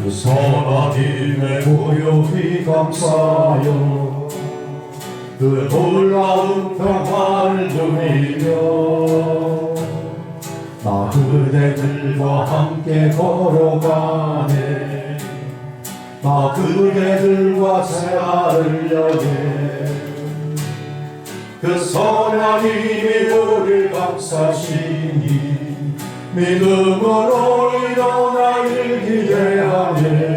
그 선하님의 고요히 감사하여 그 놀라운 평화를 누리며 나 그대들과 함께 걸어가네. 나 그대들과 새하늘 여네. 그 선하님이 우리를 감싸시니 믿음으로 일어나길 기대하네.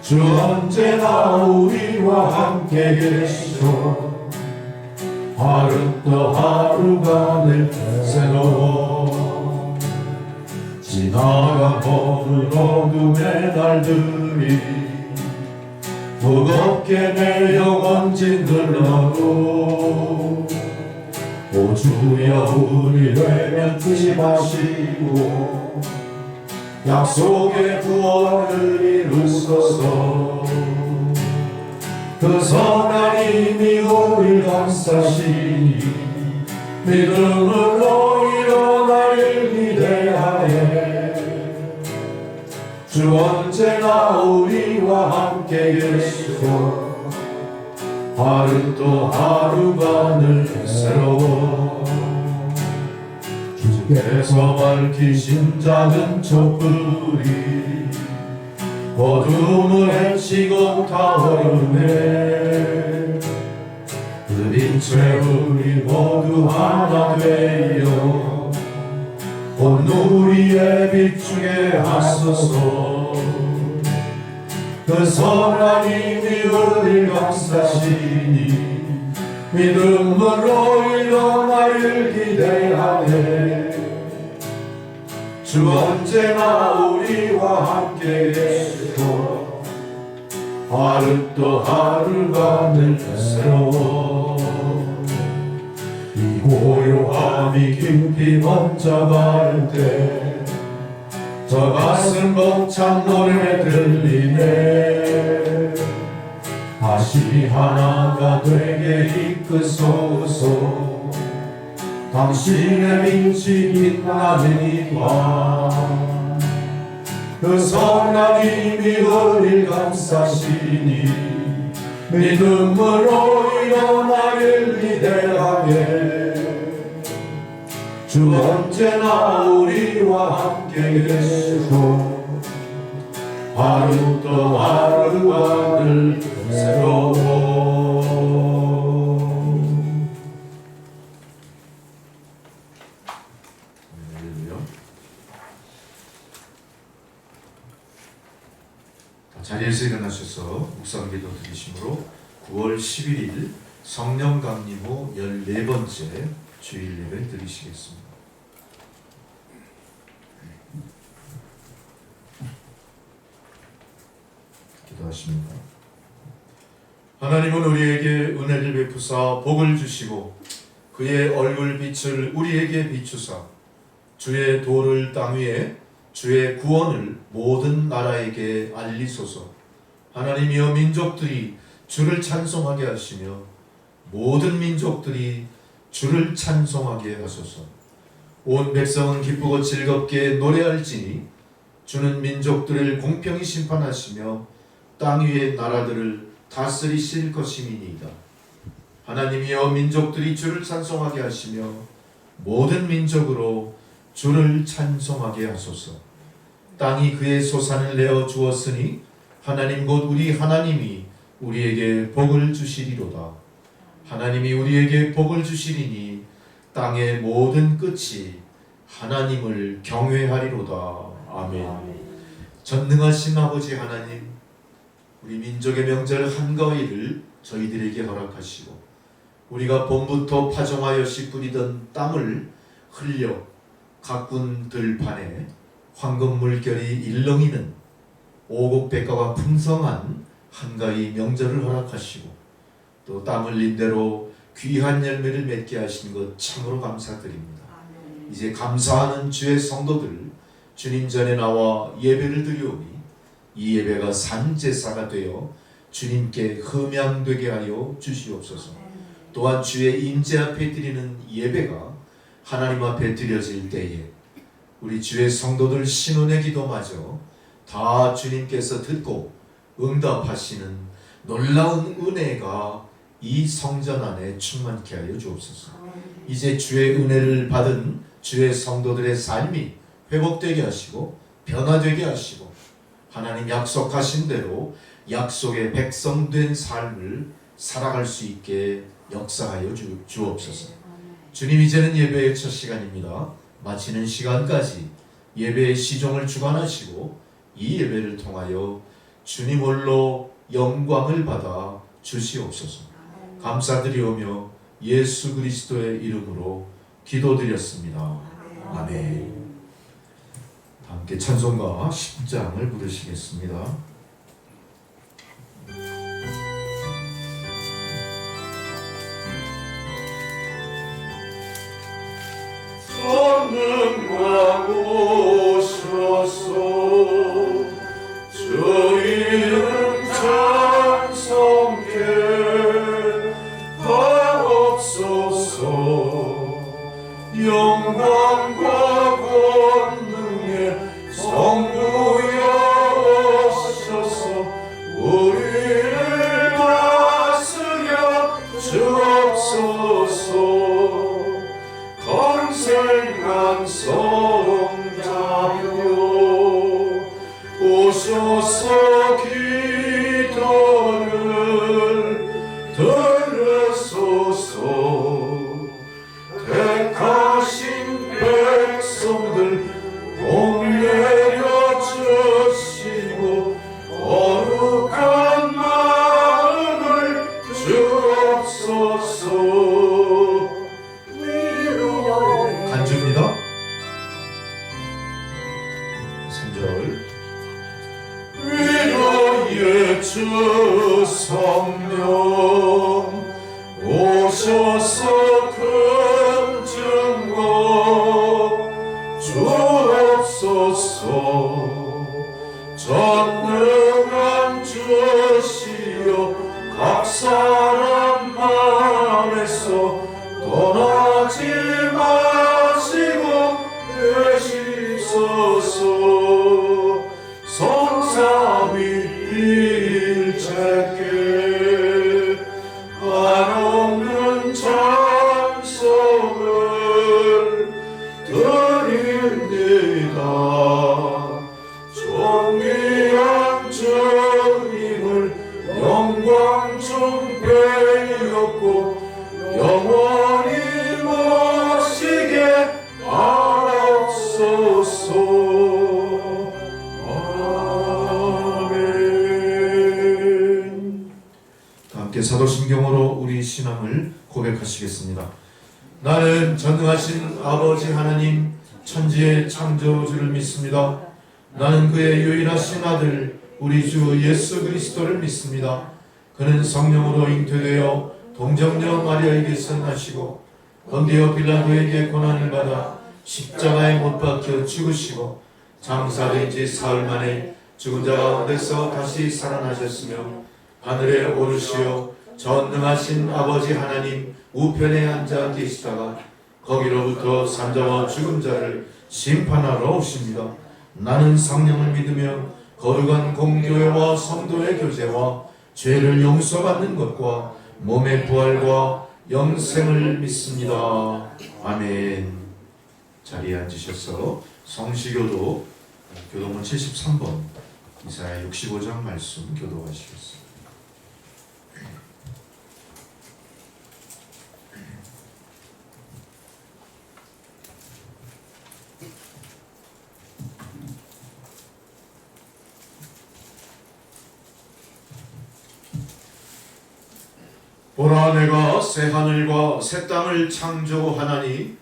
주 언제나 우리와 함께 계시죠. 하루 또 하루가 늘 새로워. 지나간 오늘 어둠의 날들이 무겁게 내 영혼 짓눌러도 오 주여 우리 외면치 마시고 약속의 구원을 이루소서. 그 선하님이 우리 감싸시니 믿음으로 일어나길 기대하네. 주 언제나 우리와 함께 계시고 하루 또 하루가 늘 새로워. 주께서 밝히신 작은 촛불이 어둠을 헤치고 타오르네. 그 빛에 우리 모두 하나 되어 온 우리의 비추게 하소서. 그 선하님이 우리를 감싸시니 믿음으로 일어나길 기대하네. 주 언제나 우리와 함께 계시고 하루 또 하루가 늘 새로워. 이 고요함이 깊이 번져갈 때 저 가슴 벅찬 노래 들리네. 다시 하나가 되게 이끄소서. 당신의 빛이 빛나니까. 그 선하님이 우리를 감싸시니 믿음으로 일어나길 기대하게. 주 언제나 우리와 함께 계시고 하루 또 하루가 늘 새로워. 자리에서 일어나셔서 묵상기도 드리심으로 9월 11일 성령 강림 후 14번째 주일 예배 드리시겠습니다. 기도하십니다. 하나님은 우리에게 은혜를 베푸사 복을 주시고 그의 얼굴 빛을 우리에게 비추사 주의 도를 땅 위에 주의 구원을 모든 나라에게 알리소서. 하나님이여 민족들이 주를 찬송하게 하시며 모든 민족들이 주를 찬송하게 하소서. 온 백성은 기쁘고 즐겁게 노래할지니 주는 민족들을 공평히 심판하시며 땅 위의 나라들을 다스리실 것임이니이다. 하나님이여 민족들이 주를 찬송하게 하시며 모든 민족으로 주를 찬송하게 하소서. 땅이 그의 소산을 내어 주었으니 하나님 곧 우리 하나님이 우리에게 복을 주시리로다. 하나님이 우리에게 복을 주시리니 땅의 모든 끝이 하나님을 경외하리로다. 아멘. 전능하신 아버지 하나님, 우리 민족의 명절 한가위를 저희들에게 허락하시고 우리가 봄부터 파종하여 씨 뿌리던 땅을 흘려 가꾼 들판에 황금 물결이 일렁이는 오곡백과가 풍성한 한가위 명절을 허락하시고 또 땀 흘린 대로 귀한 열매를 맺게 하신 것 참으로 감사드립니다. 이제 감사하는 주의 성도들 주님 전에 나와 예배를 드리오니 이 예배가 산제사가 되어 주님께 흠양되게 하여 주시옵소서. 또한 주의 임재 앞에 드리는 예배가 하나님 앞에 드려질 때에 우리 주의 성도들 신혼의 기도마저 다 주님께서 듣고 응답하시는 놀라운 은혜가 이 성전 안에 충만케 하여 주옵소서. 이제 주의 은혜를 받은 주의 성도들의 삶이 회복되게 하시고 변화되게 하시고 하나님 약속하신 대로 약속의 백성된 삶을 살아갈 수 있게 역사하여 주옵소서. 주님, 이제는 예배의 첫 시간입니다. 마치는 시간까지 예배의 시종을 주관하시고 이 예배를 통하여 주님 홀로 영광을 받아 주시옵소서. 감사드리오며 예수 그리스도의 이름으로 기도드렸습니다. 아멘. 함께 찬송가 10장을 부르시겠습니다. 성령과 오셔서 주 이름 찬송케 하옵소서. 영광과 권능의 성부여 오셔서 우리를 다스려 주옵소서. 건설한 성자여 오셔서 기도를 들으소서. 택하신 백성들 복내려 주시고 거룩한 마음을 주옵소서. 간주입니다. 3절. 위로의 주 성령 오셔서 큰 증거 주옵소서. 전능한 주시여 각 사람 맘에서 떠나지 마시고 계시소서. 성삼위일체께 한없는 찬송을 드립니다. 존귀한 주님을 영광 중 배웠고 영원히 모시게 하옵소서. 함께 사도신경으로 우리 신앙을 고백하시겠습니다. 나는 전능하신 아버지 하나님 천지의 창조주를 믿습니다. 나는 그의 유일하신 아들 우리 주 예수 그리스도를 믿습니다. 그는 성령으로 잉태되어 동정녀 마리아에게서 나시고 본디오 빌라도에게 고난을 받아 십자가에 못 박혀 죽으시고 장사된 지 사흘 만에 죽은 자 가운데서 다시 살아나셨으며 하늘에 오르시어 전능하신 아버지 하나님 우편에 앉아 계시다가 거기로부터 산자와 죽은 자를 심판하러 오십니다. 나는 성령을 믿으며 거룩한 공교회와 성도의 교제와 죄를 용서받는 것과 몸의 부활과 영생을 믿습니다. 아멘. 자리에 앉으셔서 성시교도 교도문 73번 이사야 65장 말씀 교도하시겠습니다. 보라, 내가 새 하늘과 새 땅을 창조하나니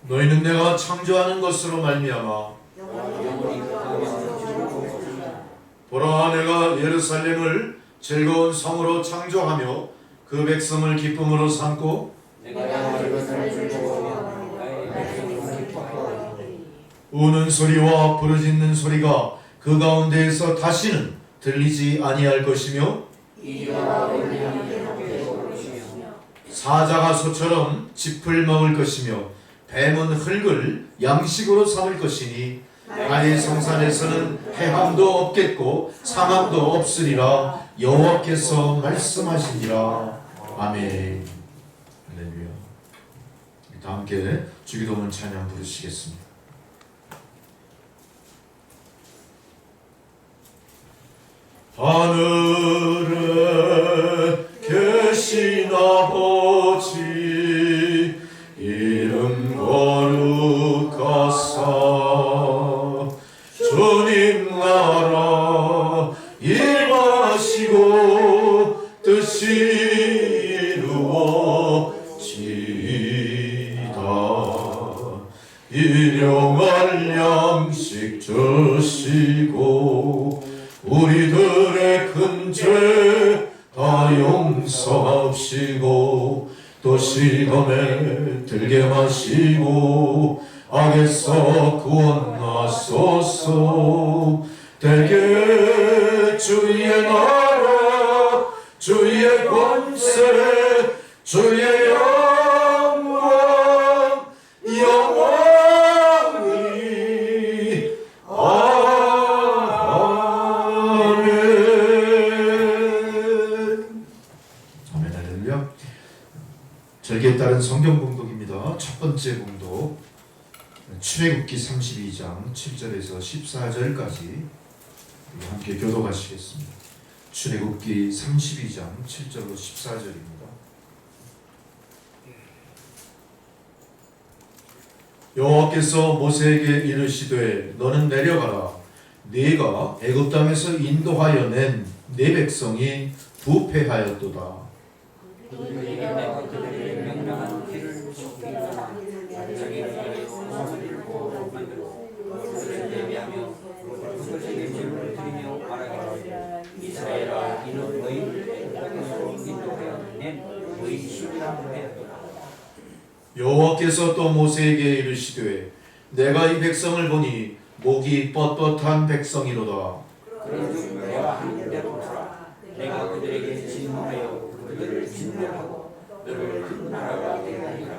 너희는 내가 창조하는 것으로 말미암아 보라, 내가 예루살렘을 즐거운 성으로 창조하며 그 백성을 기쁨으로 삼고 우는 소리와 부르짖는 소리가 그 가운데에서 다시는 들리지 아니할 것이며 사자가 소처럼 짚을 먹을 것이며 뱀은 흙을 양식으로 삼을 것이니 아래 성산에서는 해함도 없겠고 상함도 없으리라 여호와께서 말씀하시니라. 아멘. 할렐루야. 다 함께 주기도문 찬양 부르시겠습니다. 하늘에 계신 아버지 이름 거룩하사 주님 나라 임하시고 뜻이 이루어지이다. 일용할 양식 주시고 우리들의 큰 죄 다 용서하시고 또 시험에 들게 마시고 악에서 구원하소서. 대개 주의 나라 주의 권세 주의 영광 영원히 아멘. 할렐루야. 절기에 따른 성경 봉독입니다. 첫 번째 봉독 출애굽기 32장 7절에서 14절까지 함께 교독하시겠습니다. 출애굽기 32장 7절로 14절입니다. 여호와께서 모세에게 이르시되 너는 내려가라. 네가 애굽 땅에서 인도하여 낸 네 백성이 부패하였도다. 이스라엘아 이는 너희를 애굽 땅에서 인도하여 낸 너희 신이라 하였도다. 여호와께서 또 모세에게 이르시되 내가 이 백성을 보니 목이 뻣뻣한 백성이로다. 그런즉 내가 하는 대로 하라. 내가 그들에게 진노하여 그들을 진멸하고 너를 큰 나라가 되게 하리라.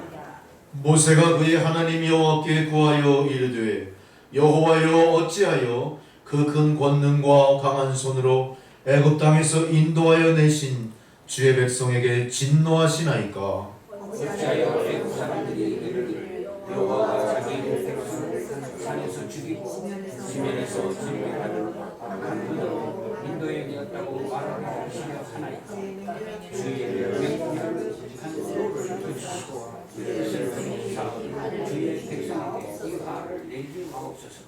모세가 그의 하나님 여호와께 구하여 이르되 여호와여 어찌하여 그 큰 권능과 강한 손으로 애굽 땅에서 인도하여 내신 주의 백성에게 진노하시나이까. 어찌하여 애굽 사람들이 이르기를 여호와가 자기 백성을 산에서 죽이고 지면에서 진멸하는 악한 분으로 인도해내었다고 말하시려 하나이까. 주의 명령을 한 소를 붙이시고 뜻을 듣는사 주의 백성에게 이 화를 내지 마옵소서.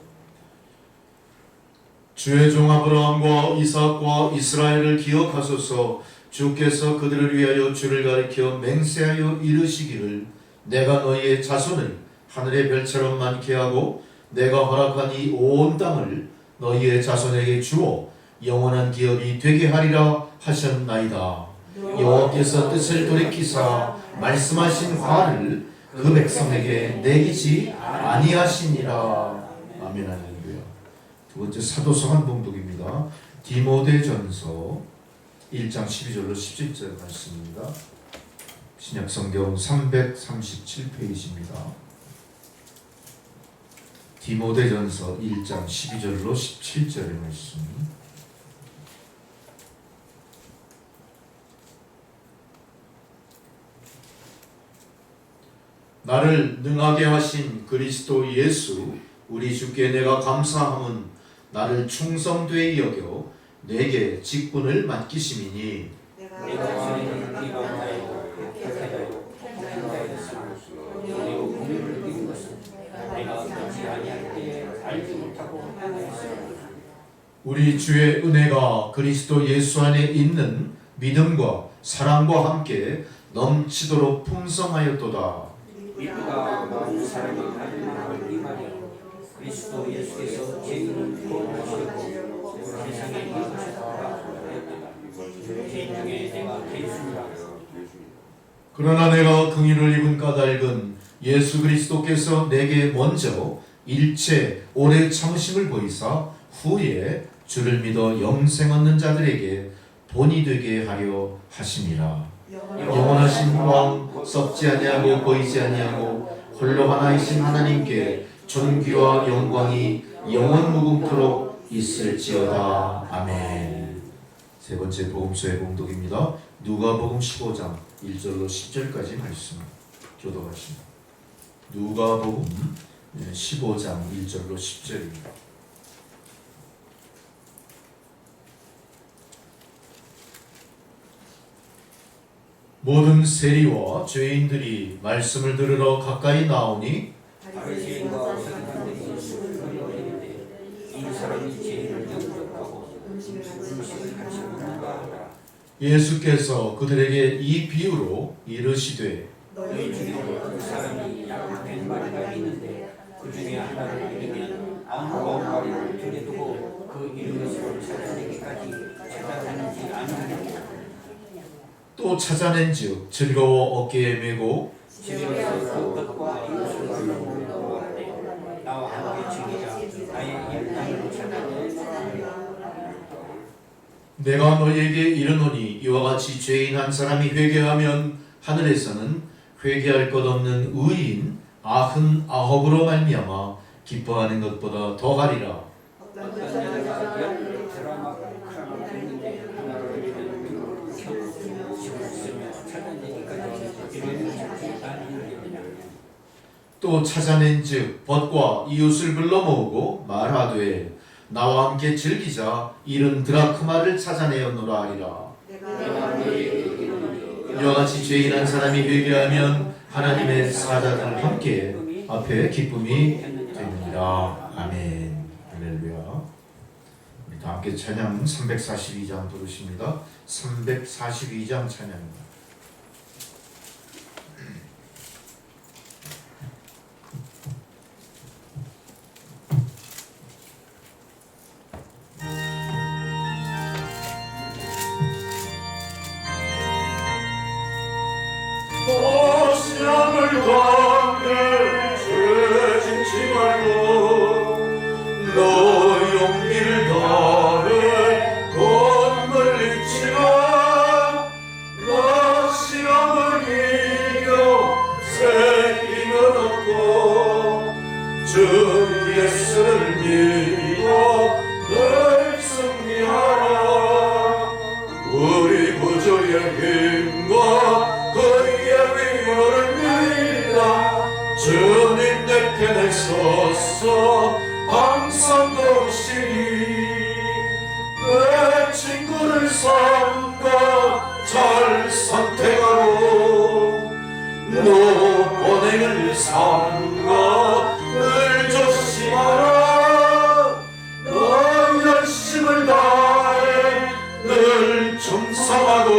주의 종 아브라함과 이삭과 이스라엘을 기억하소서. 주께서 그들을 위하여 주를 가리켜 맹세하여 이르시기를 내가 너희의 자손을 하늘의 별처럼 많게 하고 내가 허락한 이 온 땅을 너희의 자손에게 주어 영원한 기업이 되게 하리라 하셨나이다. 여호와께서 뜻을 돌이키사 말씀하신 화를 그 백성에게 내기지 아니하시니라. 아멘. 할렐루야. 두 번째 사도서 한 봉독입니다. 디모데전서 1장 12절로 17절 말씀입니다. 신약성경 337페이지입니다. 디모데전서 1장 12절로 17절의 말씀. 나를 능하게 하신 그리스도 예수 우리 주께 내가 감사함은 나를 충성되이 여겨 내게 직분을 맡기심이니 내가 전에는 비방하여 격하여 행하였으나 그리고 공유를 이룬 것은 내가 그렇지 아니할 때에 알지 못하고 행하였으나 우리 주의 은혜가 그리스도 예수 안에 있는 믿음과 사랑과 함께 넘치도록 풍성하였도다. 믿음과 모든 사람이 가진 마음을 임하여 그리스도 예수께서 죄인을 구원하시고 세상에 이루셨다 하였도다. 죄인 중에 내가 죄수라. 그러나 내가 긍휼을 입은 까닭은 예수 그리스도께서 내게 먼저 일체 오래 참으심을 보이사 후에 주를 믿어 영생 얻는 자들에게 본이 되게 하려 하심이라. 영원하신 왕 썩지 아니하고 보이지 아니하고 홀로 하나이신 하나님께 존귀와 영광이 영원 무궁토록 있을지어다. 아멘. 세 번째 복음서의 봉독입니다. 누가복음 15장 1절로 10절까지 말씀 교독하십니다. 누가복음 15장 1절로 10절입니다. 모든 세리와 죄인들이 말씀을 들으러 가까이 나오니 바리새인과 서기관들이 술을 흘리는데 이 사람이 죄인을 영접하고 음식을 같이 먹는가 하더라. 예수께서 그들에게 이 비유로 이르시되 너희 중에 어떤 사람이 약속된 머리가 있는데 그 중에 하나를 잃으면 아무 머리를 들에 두고 그 잃은 것을 찾아내기까지 찾아다니지 않느냐. 또 찾아낸즉 즐거워 어깨에 메고 집에 와서 그 것과 이웃을 물어보되 나와 함께 즐기자. 나의 일당을 찾아내라. 내가 너희에게 이르노니 이와 같이 죄인 한 사람이 회개하면 하늘에서는 회개할 것 없는 의인 99으로 말미암아 기뻐하는 것보다 더하리라. 어떤 자가 열 드라마 크라마 했는데 하나를 잃으면 집을 쓰며 찾아내기까지 이르는 찾지 않으려느냐. 또 찾아낸즉 벗과 이웃을 불러 모으고 말하되 나와 함께 즐기자. 잃은 드라크마를 찾아내었노라 하리라. 이와 같이 죄인 한 사람이 회개하면 하나님의 사자들 함께 앞에 기쁨이 됩니다. 아멘. 할렐루야. 우리 다 함께 찬양 342장 부르십니다. 342장 찬양입니다. 시험을 당해 죄 짓지 말고 너 용기를 다해 건물 잃지마. 너 시험을 이겨 새 힘을 얻고 주 예수를 믿어 늘 승리하라. 우리 구주의 힘과 그의 위로를 믿어 주님 내 편에 서서 항상 도우시니 내 친구를 삼가 잘 선택하고 너 본행을 삼가 늘 조심하라. 너 열심을 다해 늘 충성하고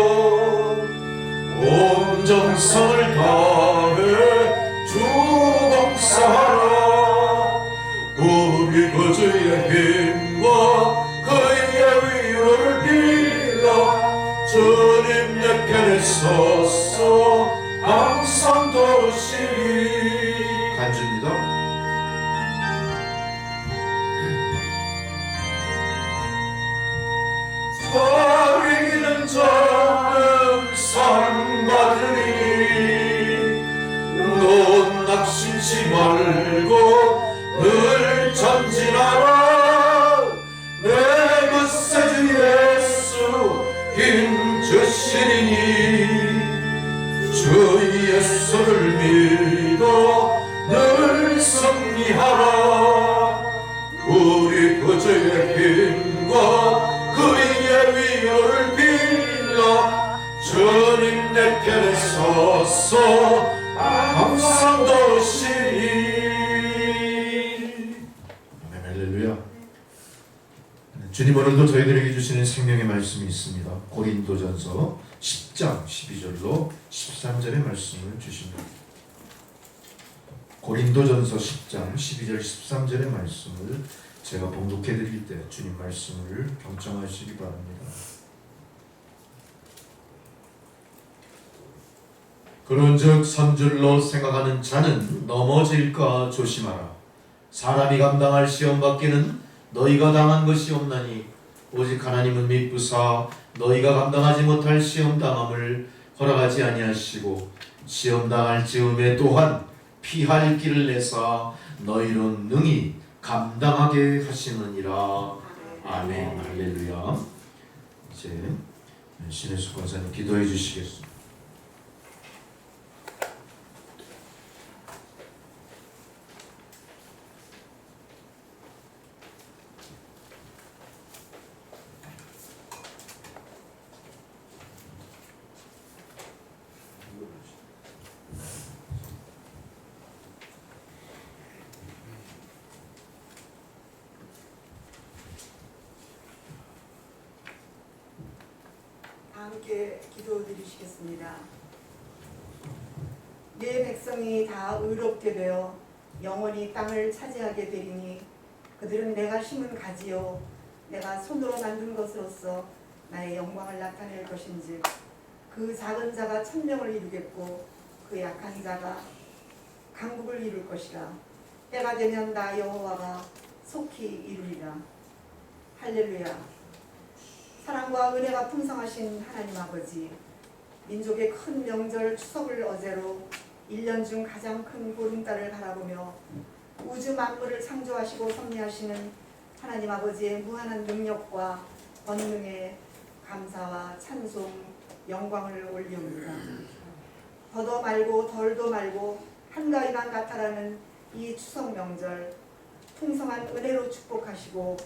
온 정성을 다해 주 봉사하라. 우리 구주의 힘과 그의 위로를 빌어 주님 내 편에 서서 항상 도우시리. 간주입니다. 이기는 자는 상 받으니 넌 낙심치 말고 늘 전진하라. 내 구세주 예수 힘 주시리니 주 예수를 믿어 늘 승리하라. 우리 구주의 힘과 그의 위로를 빌어 주님 내 편에 서서 항상 도우시리. 할렐루야. 주님 오늘도 저희들에게 주시는 생명의 말씀이 있습니다. 고린도전서 10장 12절로 13절의 말씀을 주십니다. 고린도전서 10장 12절 13절의 말씀을 제가 봉독해 드릴 때 주님 말씀을 경청하시기 바랍니다. 그런즉 선줄로 생각하는 자는 넘어질까 조심하라. 사람이 감당할 시험 밖에는 너희가 당한 것이 없나니 오직 하나님은 미쁘사 너희가 감당하지 못할 시험 당함을 허락하지 아니하시고 시험 당할 즈음에 또한 피할 길을 내사 너희로 능히 감당하게 하시느니라. 아멘. 할렐루야. 이제 신혜숙 권사님 기도해 주시겠습니다. 함께 기도드리시겠습니다. 내 백성이 다 의롭게 되어 영원히 땅을 차지하게 되리니 그들은 내가 심은 가지요 내가 손으로 만든 것으로서 나의 영광을 나타낼 것인즉 그 작은 자가 천명을 이루겠고 그 약한 자가 강국을 이룰 것이라. 때가 되면 나 여호와가 속히 이루리라. 할렐루야. 사랑과 은혜가 풍성하신 하나님 아버지, 민족의 큰 명절 추석을 어제로 1년 중 가장 큰 보름달을 바라보며 우주 만물을 창조하시고 섭리하시는 하나님 아버지의 무한한 능력과 권능에 감사와 찬송, 영광을 올리옵니다. 더도 말고 덜도 말고 한가위만 같아라는 이 추석 명절 풍성한 은혜로 축복하시고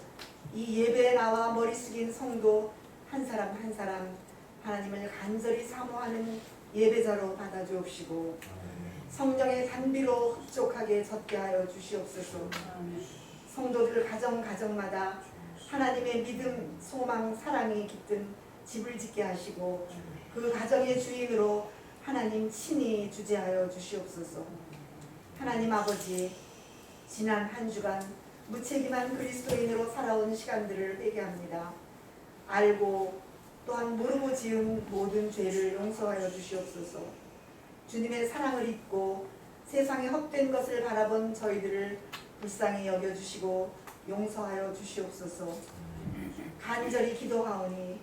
이 예배에 나와 머리 숙인 성도 한 사람 한 사람 하나님을 간절히 사모하는 예배자로 받아주옵시고 성령의 단비로 흡족하게 젖게 하여 주시옵소서. 성도들 가정마다 하나님의 믿음, 소망, 사랑이 깃든 집을 짓게 하시고 그 가정의 주인으로 하나님 친히 주재하여 주시옵소서. 하나님 아버지, 지난 한 주간 무책임한 그리스도인으로 살아온 시간들을 회개합니다. 알고 또한 모르고 지은 모든 죄를 용서하여 주시옵소서. 주님의 사랑을 잊고 세상의 헛된 것을 바라본 저희들을 불쌍히 여겨주시고 용서하여 주시옵소서. 간절히 기도하오니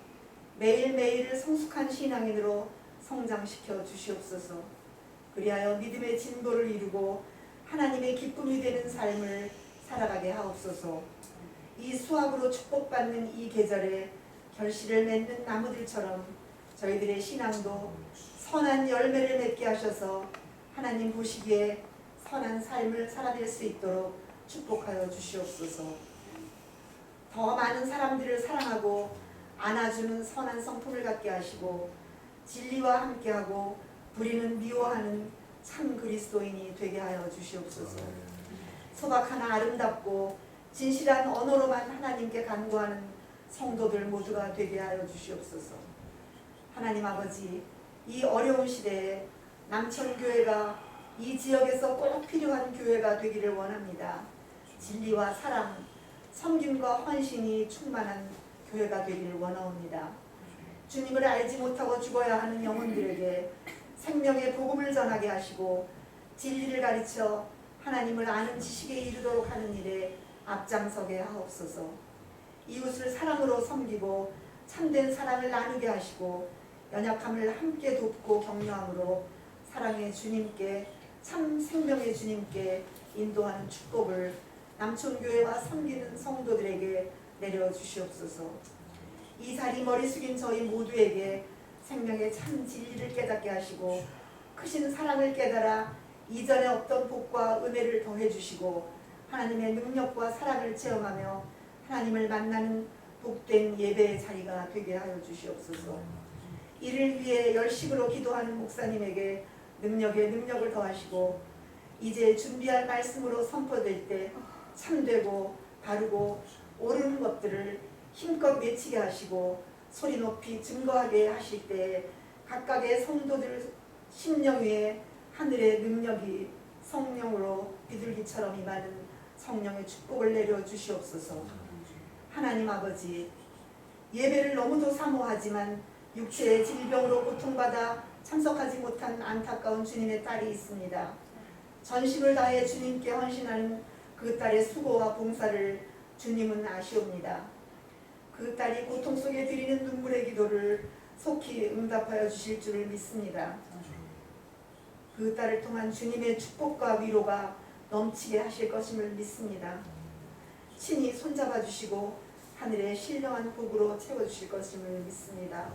매일매일을 성숙한 신앙인으로 성장시켜 주시옵소서. 그리하여 믿음의 진보를 이루고 하나님의 기쁨이 되는 삶을 살아가게 하옵소서. 이 수확으로 축복받는 이 계절에 결실을 맺는 나무들처럼 저희들의 신앙도 선한 열매를 맺게 하셔서 하나님 보시기에 선한 삶을 살아낼 수 있도록 축복하여 주시옵소서. 더 많은 사람들을 사랑하고 안아주는 선한 성품을 갖게 하시고 진리와 함께하고 불의는 미워하는 참 그리스도인이 되게 하여 주시옵소서. 소박하나 아름답고 진실한 언어로만 하나님께 간구하는 성도들 모두가 되게 하여 주시옵소서. 하나님 아버지, 이 어려운 시대에 남천교회가 이 지역에서 꼭 필요한 교회가 되기를 원합니다. 진리와 사랑, 섬김과 헌신이 충만한 교회가 되기를 원하옵니다. 주님을 알지 못하고 죽어야 하는 영혼들에게 생명의 복음을 전하게 하시고 진리를 가르쳐 하나님을 아는 지식에 이르도록 하는 일에 앞장서게 하옵소서. 이웃을 사랑으로 섬기고 참된 사랑을 나누게 하시고 연약함을 함께 돕고 격려함으로 사랑의 주님께 참 생명의 주님께 인도하는 축복을 남촌교회와 섬기는 성도들에게 내려주시옵소서. 이 자리 머리 숙인 저희 모두에게 생명의 참 진리를 깨닫게 하시고 크신 사랑을 깨달아 이전에 없던 복과 은혜를 더해 주시고 하나님의 능력과 사랑을 체험하며 하나님을 만나는 복된 예배의 자리가 되게 하여 주시옵소서. 이를 위해 열심으로 기도하는 목사님에게 능력을 더하시고 이제 준비할 말씀으로 선포될 때 참되고 바르고 옳은 것들을 힘껏 외치게 하시고 소리 높이 증거하게 하실 때 각각의 성도들 심령 위에 하늘의 능력이 성령으로 비둘기처럼 임하는 성령의 축복을 내려 주시옵소서. 하나님 아버지, 예배를 너무도 사모하지만 육체의 질병으로 고통받아 참석하지 못한 안타까운 주님의 딸이 있습니다. 전심을 다해 주님께 헌신하는 그 딸의 수고와 봉사를 주님은 아시옵니다. 그 딸이 고통 속에 드리는 눈물의 기도를 속히 응답하여 주실 줄을 믿습니다. 그 딸을 통한 주님의 축복과 위로가 넘치게 하실 것임을 믿습니다. 친히 손잡아 주시고 하늘의 신령한 복으로 채워주실 것임을 믿습니다.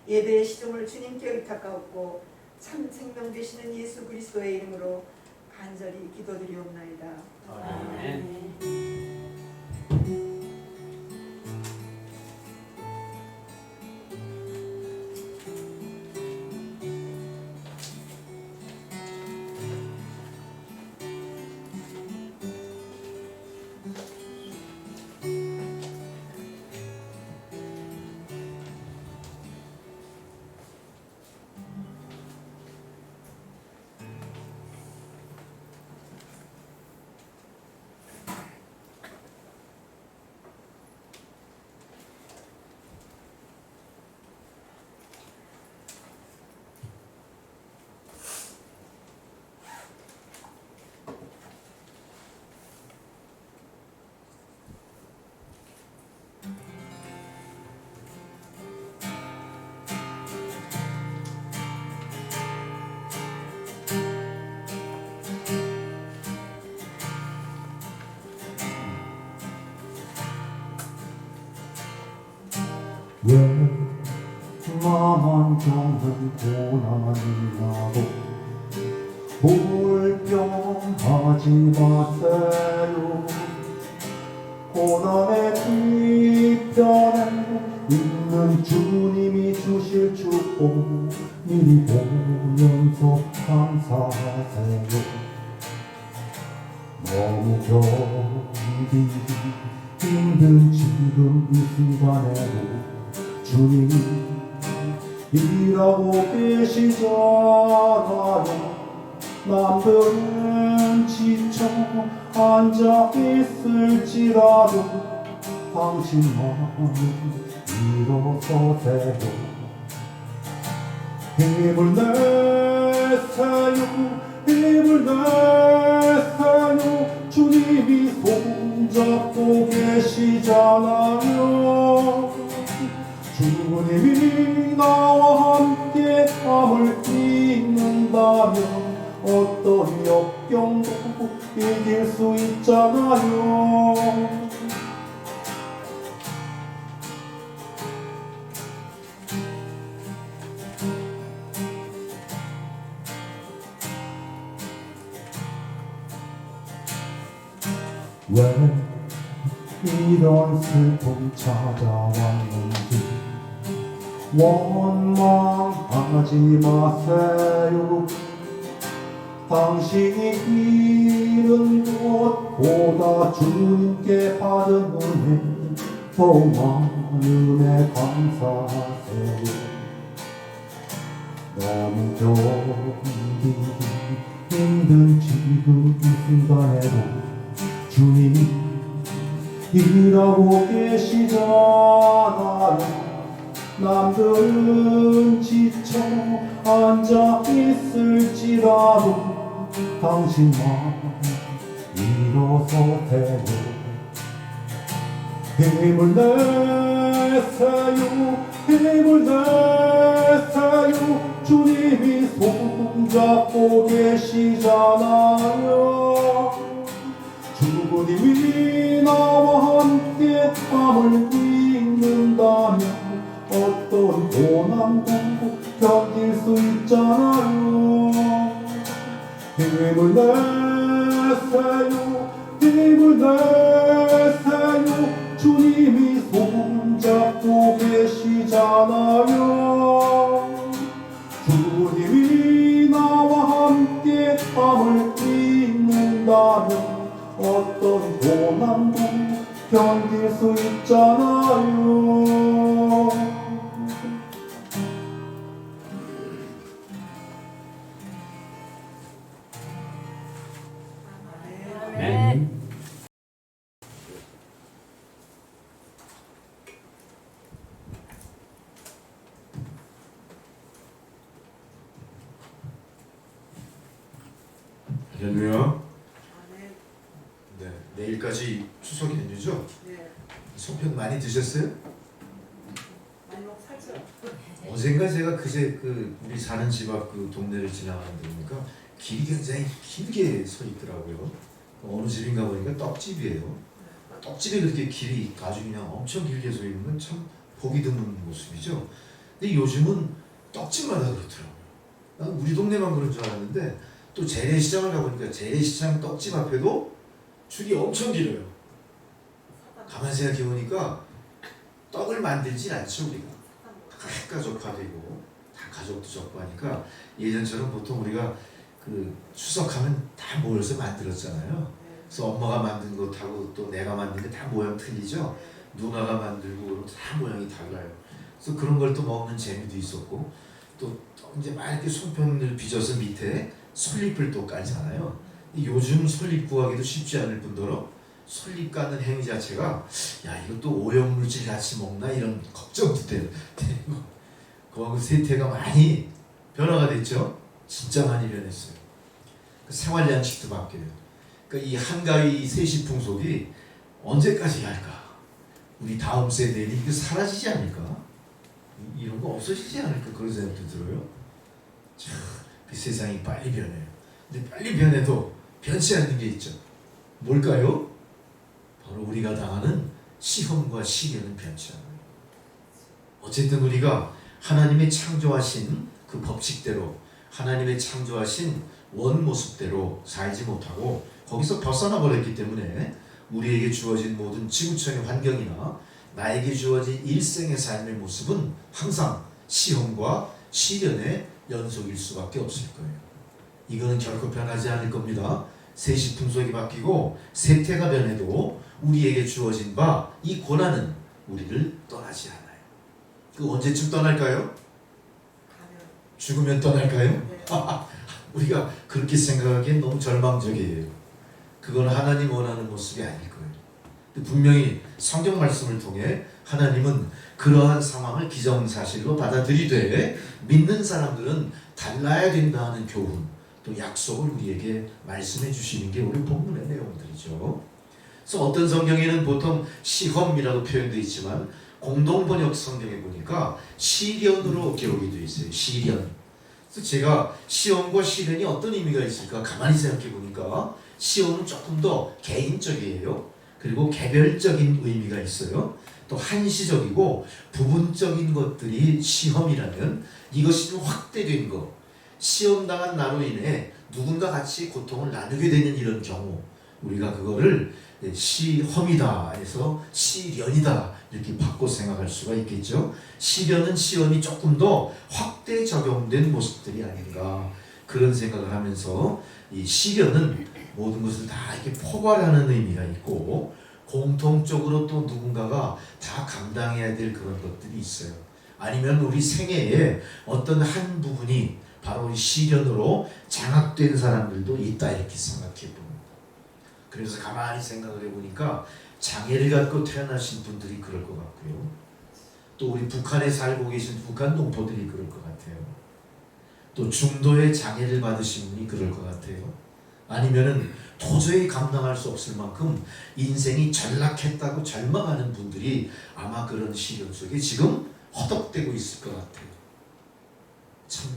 예배의 시종을 주님께 의탁하옵고 참 생명 되시는 예수 그리스도의 이름으로 간절히 기도드리옵나이다. 아멘. 왜 나만 겪는 고난이라고 불평하지 마세요. 고난의 뒤편에 있는 주님이 주실 축복 미리 보면서 감사하세요. 너무 견디기 힘든 지금 이 순간에도 주님이 일하고 계시잖아요. 남들은 지쳐 앉아 있을지라도 당신만은 일어서세요. 힘을 내세요. 힘을 내세요. 주님이 손잡고 계시잖아요. 주님이 나와 함께 함을 잇는다면 어떤 역경도 이길 수 있잖아요. 왜 이런 슬픔 찾아왔는지 원망하지 마세요. 당신이 잃은 것보다 주님께 받은 은혜 더 많은 은혜 감사하세요. 너무 견디기 힘든 지금 이 순간에도 주님이 일하고 계시잖아요. 남들은 지쳐 앉아 있을지라도 당신만 일어서세요. 힘을 내세요. 힘을 내세요. 주님이 손잡고 계시잖아요. 주님이 나와 함께 함을 잇는다면 어떤 고난도 견딜 수 있잖아요. 힘을 내세요. 힘을 내세요. 주님이 손잡고 계시잖아요. 주님이 나와 함께 함을 잇는다면 어떤 고난도 견딜 수 있잖아요. 아멘. 할렐루야. 네, 내일까지 추석 연휴죠? 네, 송편 많이 드셨어요? 많이 먹고 살죠. 어제 언젠가 제가 그제 우리 사는 집 앞 그 동네를 지나가는데 보니까 길이 굉장히 길게 서 있더라고요. 어느 집인가 보니까 떡집이에요. 떡집에 그렇게 길이 아주 그냥 엄청 길게 서 있는 건 참 보기 드문 모습이죠. 근데 요즘은 떡집마다 그렇더라고요. 난 우리 동네만 그런 줄 알았는데 또 재래시장을 가보니까 재래시장 떡집 앞에도 줄이 엄청 길어요. 가만히 생각해보니까 떡을 만들진 않죠 우리가. 핵가족화되고 다 가족도 적고 하니까 예전처럼 보통 우리가 그 추석하면 다 모여서 만들었잖아요. 그래서 엄마가 만든 것하고 또 내가 만든 게 다 모양 틀리죠. 누나가 만들고 다 모양이 달라요. 그래서 그런 걸 또 먹는 재미도 있었고 또 이제 막 이렇게 손편을 빚어서 밑에 솔잎을 또 깔잖아요. 요즘 솔잎 구하기도 쉽지 않을 뿐더러 솔잎 까는 행위 자체가 야 이거 또 오염물질 같이 먹나 이런 걱정도 되고 그하고 세태가 많이 변화가 됐죠. 진짜 많이 변했어요. 생활 양식도 바뀌어요. 그러니까 이 한가위 세시 풍속이 언제까지 할까? 우리 다음 세대는 이게 사라지지 않을까? 이런 거 없어지지 않을까? 그런 생각도 들어요. 참, 그 세상이 빨리 변해요. 근데 빨리 변해도 변치 않는 게 있죠. 뭘까요? 바로 우리가 당하는 시험과 시련은 변치 않아요. 어쨌든 우리가 하나님의 창조하신 그 법칙대로 하나님의 창조하신 원 모습대로 살지 못하고 거기서 벗어나 버렸기 때문에 우리에게 주어진 모든 지구촌의 환경이나 나에게 주어진 일생의 삶의 모습은 항상 시험과 시련의 연속일 수밖에 없을 거예요. 이거는 결코 변하지 않을 겁니다. 세시 풍속이 바뀌고 세태가 변해도 우리에게 주어진 바 이 고난은 우리를 떠나지 않아요. 그 언제쯤 떠날까요? 죽으면 떠날까요? 네. 우리가 그렇게 생각하기엔 너무 절망적이에요. 그건 하나님 원하는 모습이 아닐 거예요. 근데 분명히 성경 말씀을 통해 하나님은 그러한 상황을 기정사실로 받아들이되 믿는 사람들은 달라야 된다 하는 교훈 또 약속을 우리에게 말씀해 주시는 게 우리 본문의 내용들이죠. 그래서 어떤 성경에는 보통 시험이라고 표현되어 있지만 공동번역 성경에 보니까 시련으로 기록이 되어 있어요. 시련. 그래서 제가 시험과 시련이 어떤 의미가 있을까 가만히 생각해 보니까 시험은 조금 더 개인적이에요. 그리고 개별적인 의미가 있어요. 또 한시적이고 부분적인 것들이 시험이라면 이것이 좀 확대된 거. 시험당한 나로 인해 누군가 같이 고통을 나누게 되는 이런 경우 우리가 그거를 시험이다 해서 시련이다 이렇게 바꿔 생각할 수가 있겠죠. 시련은 시험이 조금 더 확대 적용된 모습들이 아닌가 그런 생각을 하면서 이 시련은 모든 것을 다 이렇게 포괄하는 의미가 있고 공통적으로 또 누군가가 다 감당해야 될 그런 것들이 있어요. 아니면 우리 생애에 어떤 한 부분이 바로 이 시련으로 장악된 사람들도 있다 이렇게 생각해 봅니다. 그래서 가만히 생각을 해보니까 장애를 갖고 태어나신 분들이 그럴 것 같고요. 또 우리 북한에 살고 계신 북한 동포들이 그럴 것 같아요. 또 중도의 장애를 받으신 분이 그럴 것 같아요. 아니면은 도저히 감당할 수 없을 만큼 인생이 전락했다고 절망하는 분들이 아마 그런 시련 속에 지금 허덕대고 있을 것 같아요. 참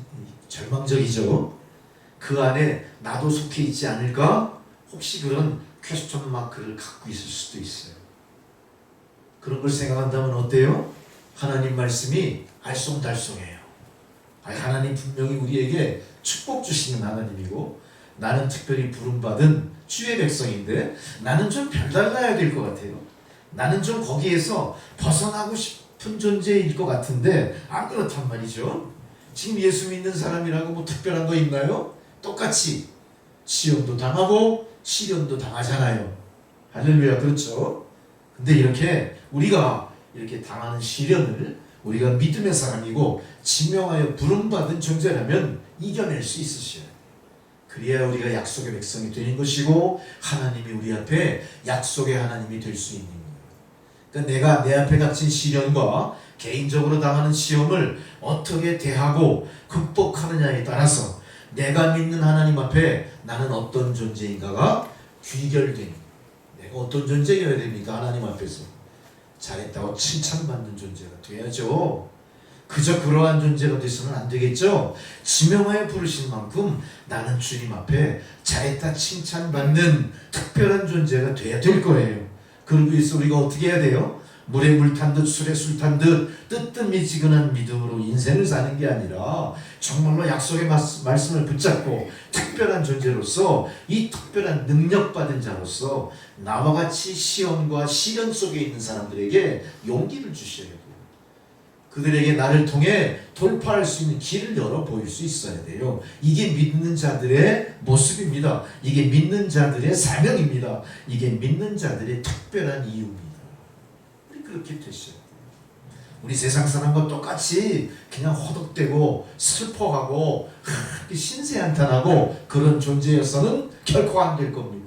절망적이죠. 그 안에 나도 속해 있지 않을까? 혹시 그런 퀘스천 마크를 갖고 있을 수도 있어요. 그런 걸 생각한다면 어때요? 하나님 말씀이 알쏭달쏭해요. 하나님 분명히 우리에게 축복 주시는 하나님이고 나는 특별히 부름받은 주의 백성인데 나는 좀 별달라야 될 것 같아요. 나는 좀 거기에서 벗어나고 싶은 존재일 것 같은데 안 그렇단 말이죠. 지금 예수 믿는 사람이라고 뭐 특별한 거 있나요? 똑같이 시험도 당하고 시련도 당하잖아요. 할렐루야, 그렇죠? 근데 이렇게 우리가 이렇게 당하는 시련을 우리가 믿음의 사람이고 지명하여 부름받은 존재라면 이겨낼 수 있으셔야 돼요. 그래야 우리가 약속의 백성이 되는 것이고 하나님이 우리 앞에 약속의 하나님이 될 수 있는 거예요. 그러니까 내가 내 앞에 닥친 시련과 개인적으로 당하는 시험을 어떻게 대하고 극복하느냐에 따라서 내가 믿는 하나님 앞에 나는 어떤 존재인가가 귀결된, 내가 어떤 존재여야 됩니까? 하나님 앞에서 잘했다고 칭찬받는 존재가 돼야죠. 그저 그러한 존재가 돼서는 안 되겠죠. 지명하여 부르신 만큼 나는 주님 앞에 잘했다 칭찬받는 특별한 존재가 돼야 될 거예요. 그러기 위해서 우리가 어떻게 해야 돼요? 물에 물 탄 듯 술에 술 탄 듯 뜨뜻미지근한 믿음으로 인생을 사는 게 아니라 정말로 약속의 말씀을 붙잡고 특별한 존재로서 이 특별한 능력받은 자로서 나와 같이 시험과 시련 속에 있는 사람들에게 용기를 주셔야 돼요. 그들에게 나를 통해 돌파할 수 있는 길을 열어 보일 수 있어야 돼요. 이게 믿는 자들의 모습입니다. 이게 믿는 자들의 사명입니다. 이게 믿는 자들의 특별한 이유입니다. 우리 그렇게 되셔야 돼요. 우리 세상 사람과 똑같이 그냥 허덕대고 슬퍼하고 신세한탄하고 그런 존재여서는 결코 안 될 겁니다.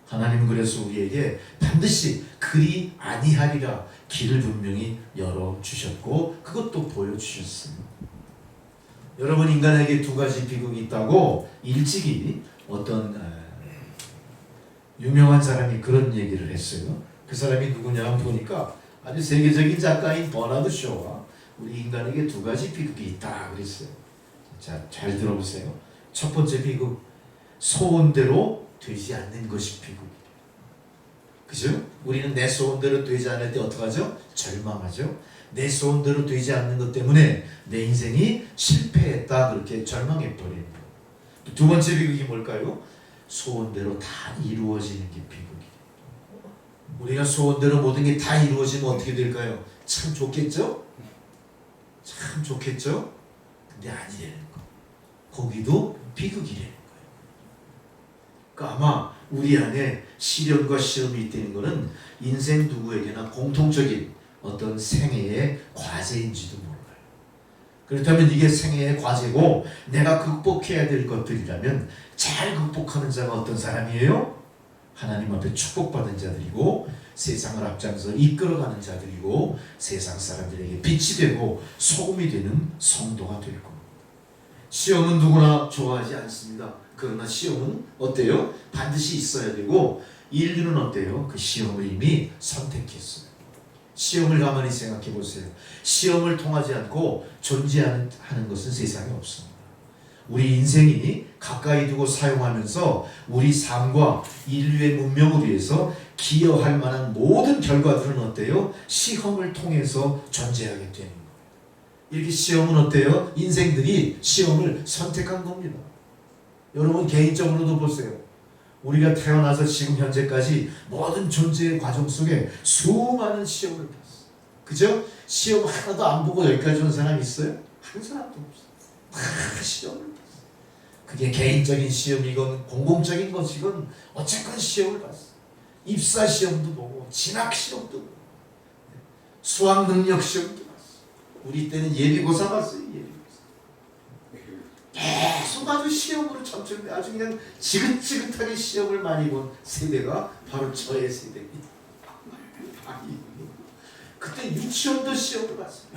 하나님은 그래서 우리에게 반드시 그리 아니하리라 길을 분명히 열어주셨고 그것도 보여주셨습니다. 여러분, 인간에게 두 가지 비극이 있다고 일찍이 어떤 유명한 사람이 그런 얘기를 했어요. 그 사람이 누구냐 보니까 아주 세계적인 작가인 버나드 쇼와 우리 인간에게 두 가지 비극이 있다 그랬어요. 자, 잘 들어보세요. 첫 번째 비극, 소원대로 되지 않는 것이 비극이에요. 그죠? 우리는 내 소원대로 되지 않을 때 어떡하죠? 절망하죠. 내 소원대로 되지 않는 것 때문에 내 인생이 실패했다 그렇게 절망해버립니다. 두 번째 비극이 뭘까요? 소원대로 다 이루어지는 게 비극이에요. 우리가 소원대로 모든 게 다 이루어지면 어떻게 될까요? 참 좋겠죠? 참 좋겠죠? 근데 아니라는 거. 거기도 비극이라는 거예요. 그러니까 아마 우리 안에 시련과 시험이 있다는 것은 인생 누구에게나 공통적인 어떤 생애의 과제인지도 몰라요. 그렇다면 이게 생애의 과제고 내가 극복해야 될 것들이라면 잘 극복하는 자가 어떤 사람이에요? 하나님 앞에 축복받은 자들이고 세상을 앞장서 이끌어가는 자들이고 세상 사람들에게 빛이 되고 소금이 되는 성도가 될 겁니다. 시험은 누구나 좋아하지 않습니다. 그러나 시험은 어때요? 반드시 있어야 되고 인류는 어때요? 그 시험을 이미 선택했어요. 시험을 가만히 생각해 보세요. 시험을 통하지 않고 존재하는 것은 세상에 없습니다. 우리 인생이 가까이 두고 사용하면서 우리 삶과 인류의 문명을 위해서 기여할 만한 모든 결과들은 어때요? 시험을 통해서 존재하게 되는 거예요. 이렇게 시험은 어때요? 인생들이 시험을 선택한 겁니다. 여러분 개인적으로도 보세요. 우리가 태어나서 지금 현재까지 모든 존재의 과정 속에 수많은 시험을 봤어요. 그죠? 시험 하나도 안 보고 여기까지 온 사람 있어요? 한 사람도 없어요. 다 시험을 봤어요. 그게 개인적인 시험이건 공공적인 것이건 어쨌건 시험을 봤어요. 입사 시험도 보고 진학 시험도 보고 수학 능력 시험도 봤어요. 우리 때는 예비고사 봤어요. 예비고사. 계속 아주 시험으로 점점 아주 그냥 지긋지긋하게 시험을 많이 본 세대가 바로 저의 세대입니다. 그때 유치원도 시험을 봤어요.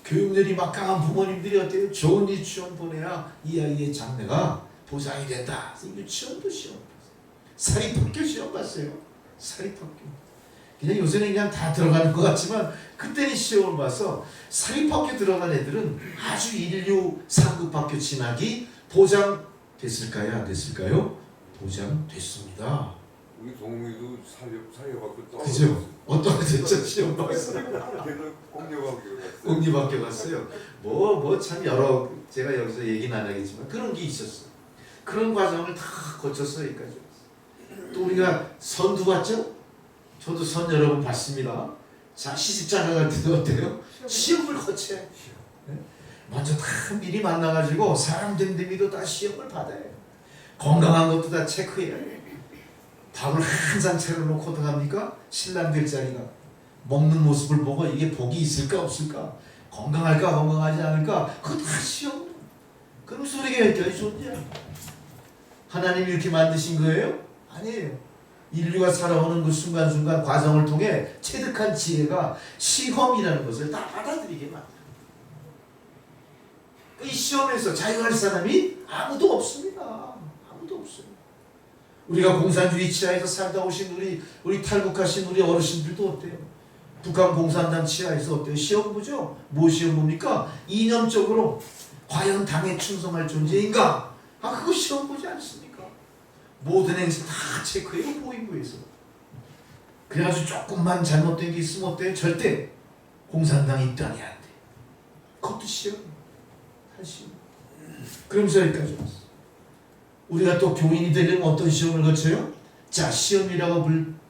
교육열이 막강한 부모님들이 어때요? 좋은 유치원 보내야 이 아이의 장래가 보장이 된다. 유치원도 시험 봤어요. 사립학교 시험 봤어요. 사립학교. 그냥 요새는 그냥 다 들어가는 것 같지만 그때는 시험을 봐서 사립학교 들어간 애들은 아주 인류 상급학교 진학이 보장됐을까요? 안 됐을까요? 보장됐습니다. 우리 동무이도 사립학교 떨어졌어요. 그죠? 어떤 됐죠? 시험 봤어. 걔도 공립학교 갔어요. 공립학교 갔어요. 뭐 참 여러 제가 여기서 얘기는 안 하겠지만 그런 게 있었어요. 그런 과정을 다 거쳐서 여기까지 왔어요. 또 우리가 선도 봤죠? 저도 선 여러 번 봤습니다. 자, 시집장가 갈 때도 어때요? 시험을 거쳐야 해요. 먼저 다 미리 만나가지고 사람 됨됨이도 다 시험을 받아요. 건강한 것도 다 체크해야 해요. 밥을 한 상 차려놓고 어떡합니까? 신랑 될 자리가 먹는 모습을 보고 이게 복이 있을까 없을까? 건강할까 건강하지 않을까? 그거 다 시험. 그럼 소리가 여기까지 좋냐? 하나님이 이렇게 만드신 거예요? 아니에요. 인류가 살아오는 그 순간순간 과정을 통해 체득한 지혜가 시험이라는 것을 다 받아들이게 만들어요. 이 시험에서 자유할 사람이 아무도 없습니다. 아무도 없어요. 우리가 공산주의 치하에서 살다 오신 우리 탈북하신 우리 어르신들도 어때요? 북한 공산당 치하에서 어때요? 시험 보죠? 뭐 시험 봅니까? 이념적으로 과연 당에 충성할 존재인가? 그거 시험 보지 않습니까? 모든 행사 다 체크해요, 보위부에서. 그래가지고 조금만 잘못된 게 있으면 어때요? 절대 공산당 입당이 안 돼. 그것도 시험. 사실. 그러면서 여기까지 왔어. 우리가 또 교인이 되려면 어떤 시험을 거쳐요? 자, 시험이라고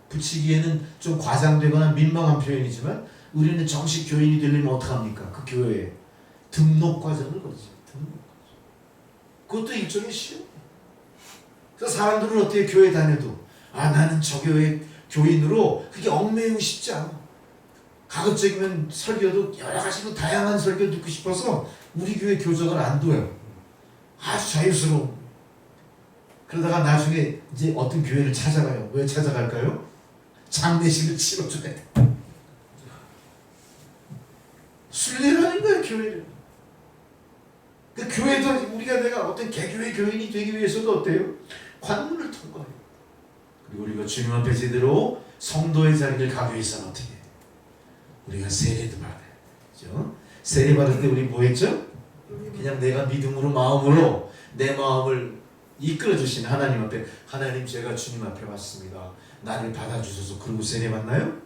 붙이기에는 좀 과장되거나 민망한 표현이지만 우리는 정식 교인이 되려면 어떡합니까? 그 교회에 등록 과정을 거치죠. 등록 과정. 그것도 일종의 시험. 그래서 사람들은 어떻게 교회 다녀도 나는 저 교회 교인으로 그게 얽매이고 싶지 않아. 가급적이면 설교도 여러 가지로 다양한 설교 듣고 싶어서 우리 교회 교정을 안 둬요. 아주 자유스러운. 그러다가 나중에 이제 어떤 교회를 찾아가요. 왜 찾아갈까요? 장례식을 치러줘야 돼. 순례를 하는 거야, 교회를. 그 교회도 내가 어떤 개교회 교인이 되기 위해서도 어때요? 관문을 통과해요. 그리고 우리가 주님 앞에 제대로 성도의 자리를 가기 위해서는 어떻게 해요? 우리가 세례도 받아요. 세례 받을 때 우리 뭐 했죠? 그냥 내가 믿음으로 마음으로 내 마음을 이끌어 주신 하나님 앞에 하나님 제가 주님 앞에 왔습니다. 나를 받아주셔서 그러고 세례 받나요?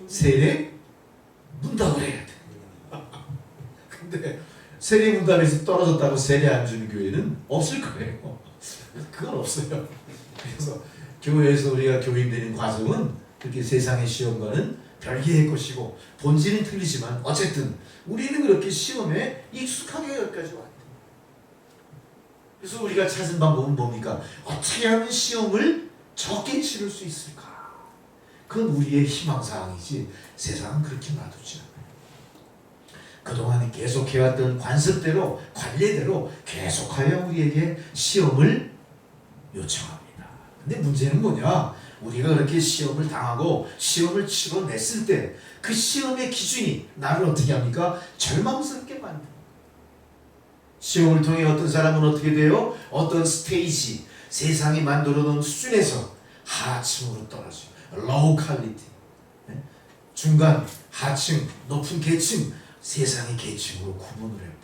세례 문답을 해야 돼. 근데 세례 문답에서 떨어졌다고 세례 안 주는 교회는 없을 거예요. 그건 없어요. 그래서 교회에서 우리가 교인 되는 과정은 그렇게 세상의 시험과는 별개의 것이고 본질은 틀리지만 어쨌든 우리는 그렇게 시험에 익숙하게 여기까지 왔다. 그래서 우리가 찾은 방법은 뭡니까? 어떻게 하면 시험을 적게 치를 수 있을까? 그건 우리의 희망사항이지 세상은 그렇게 놔두지 않아요. 그동안 계속해왔던 관습대로 관례대로 계속하여 우리에게 시험을 요청합니다. 근데 문제는 뭐냐? 우리가 그렇게 시험을 당하고 시험을 치러냈을 때 그 시험의 기준이 나를 어떻게 합니까? 절망스럽게 만듭니다. 시험을 통해 어떤 사람은 어떻게 돼요? 어떤 스테이지, 세상이 만들어 놓은 수준에서 하층으로 떨어져요. low quality. 중간, 하층, 높은 계층, 세상의 계층으로 구분을 해버립니다.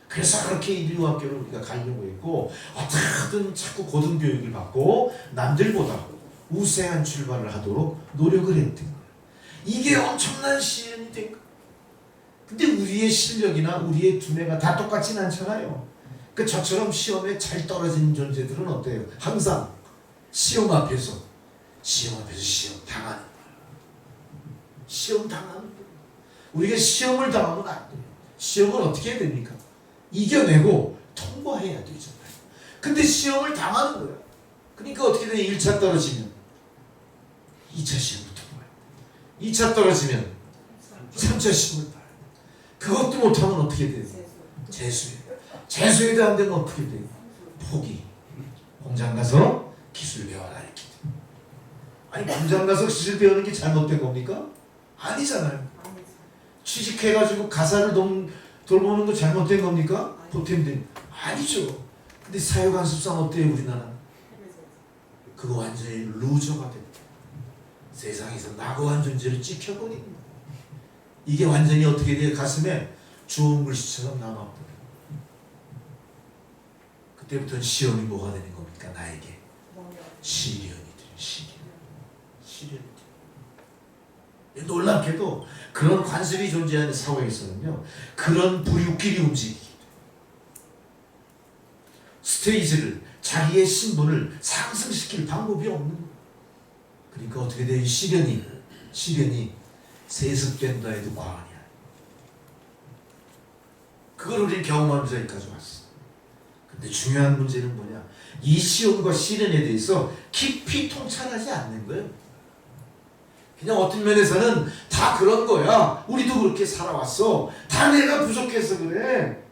그래서 그렇게 인류학교를 우리가 가려고 했고 어떻게든 자꾸 고등교육을 받고 남들보다 우세한 출발을 하도록 노력을 했던 거예요. 이게 엄청난 시련이 된 거예요. 근데 우리의 실력이나 우리의 두뇌가 다 똑같진 않잖아요. 그 저처럼 시험에 잘 떨어지는 존재들은 어때요? 항상 시험 앞에서 시험 당하는 거예요. 시험 당하는 거예요. 우리가 시험을 당하면 안 돼요. 시험을 어떻게 해야 됩니까? 이겨내고 통과해야 되잖아요. 근데 시험을 당하는 거예요. 그러니까 어떻게 돼요? 1차 떨어지면 2차 시험을 통과해요. 2차 떨어지면 3차 시험을 봐요. 그것도 못하면 어떻게 돼요? 재수해도 안 되면 어떻게 돼요? 포기. 공장 가서 기술 배워라 이렇게 돼요. 아니 공장 가서 기술 배우는 게 잘못된 겁니까? 아니잖아요. 취직해가지고 가사를 돌보는 거 잘못된 겁니까? 보탬된 아니죠. 근데 사회관습상 어때요 우리나라? 그거 완전히 루저가 됩니다. 세상에서 낙오한 존재를 찍혀버립니다. 이게 완전히 어떻게 돼요? 가슴에 주홍 글씨처럼 남아버려요. 그때부터는 시험이 뭐가 되는 겁니까? 나에게 시련이 돼요. 시련이 돼요. 놀랍게도 그런 관습이 존재하는 사회에서는요, 그런 부류끼리 움직이기 돼요. 스테이지를, 자기의 신분을 상승시킬 방법이 없는 거예요. 그러니까 어떻게 돼요? 시련이 세습된다 해도 과언이 아니에요. 그걸 우리는 경험하면서 여기까지 왔어. 근데 중요한 문제는 뭐냐? 이 시험과 시련에 대해서 깊이 통찰하지 않는 거예요. 그냥 어떤 면에서는 다 그런 거야. 우리도 그렇게 살아왔어. 다 내가 부족해서 그래.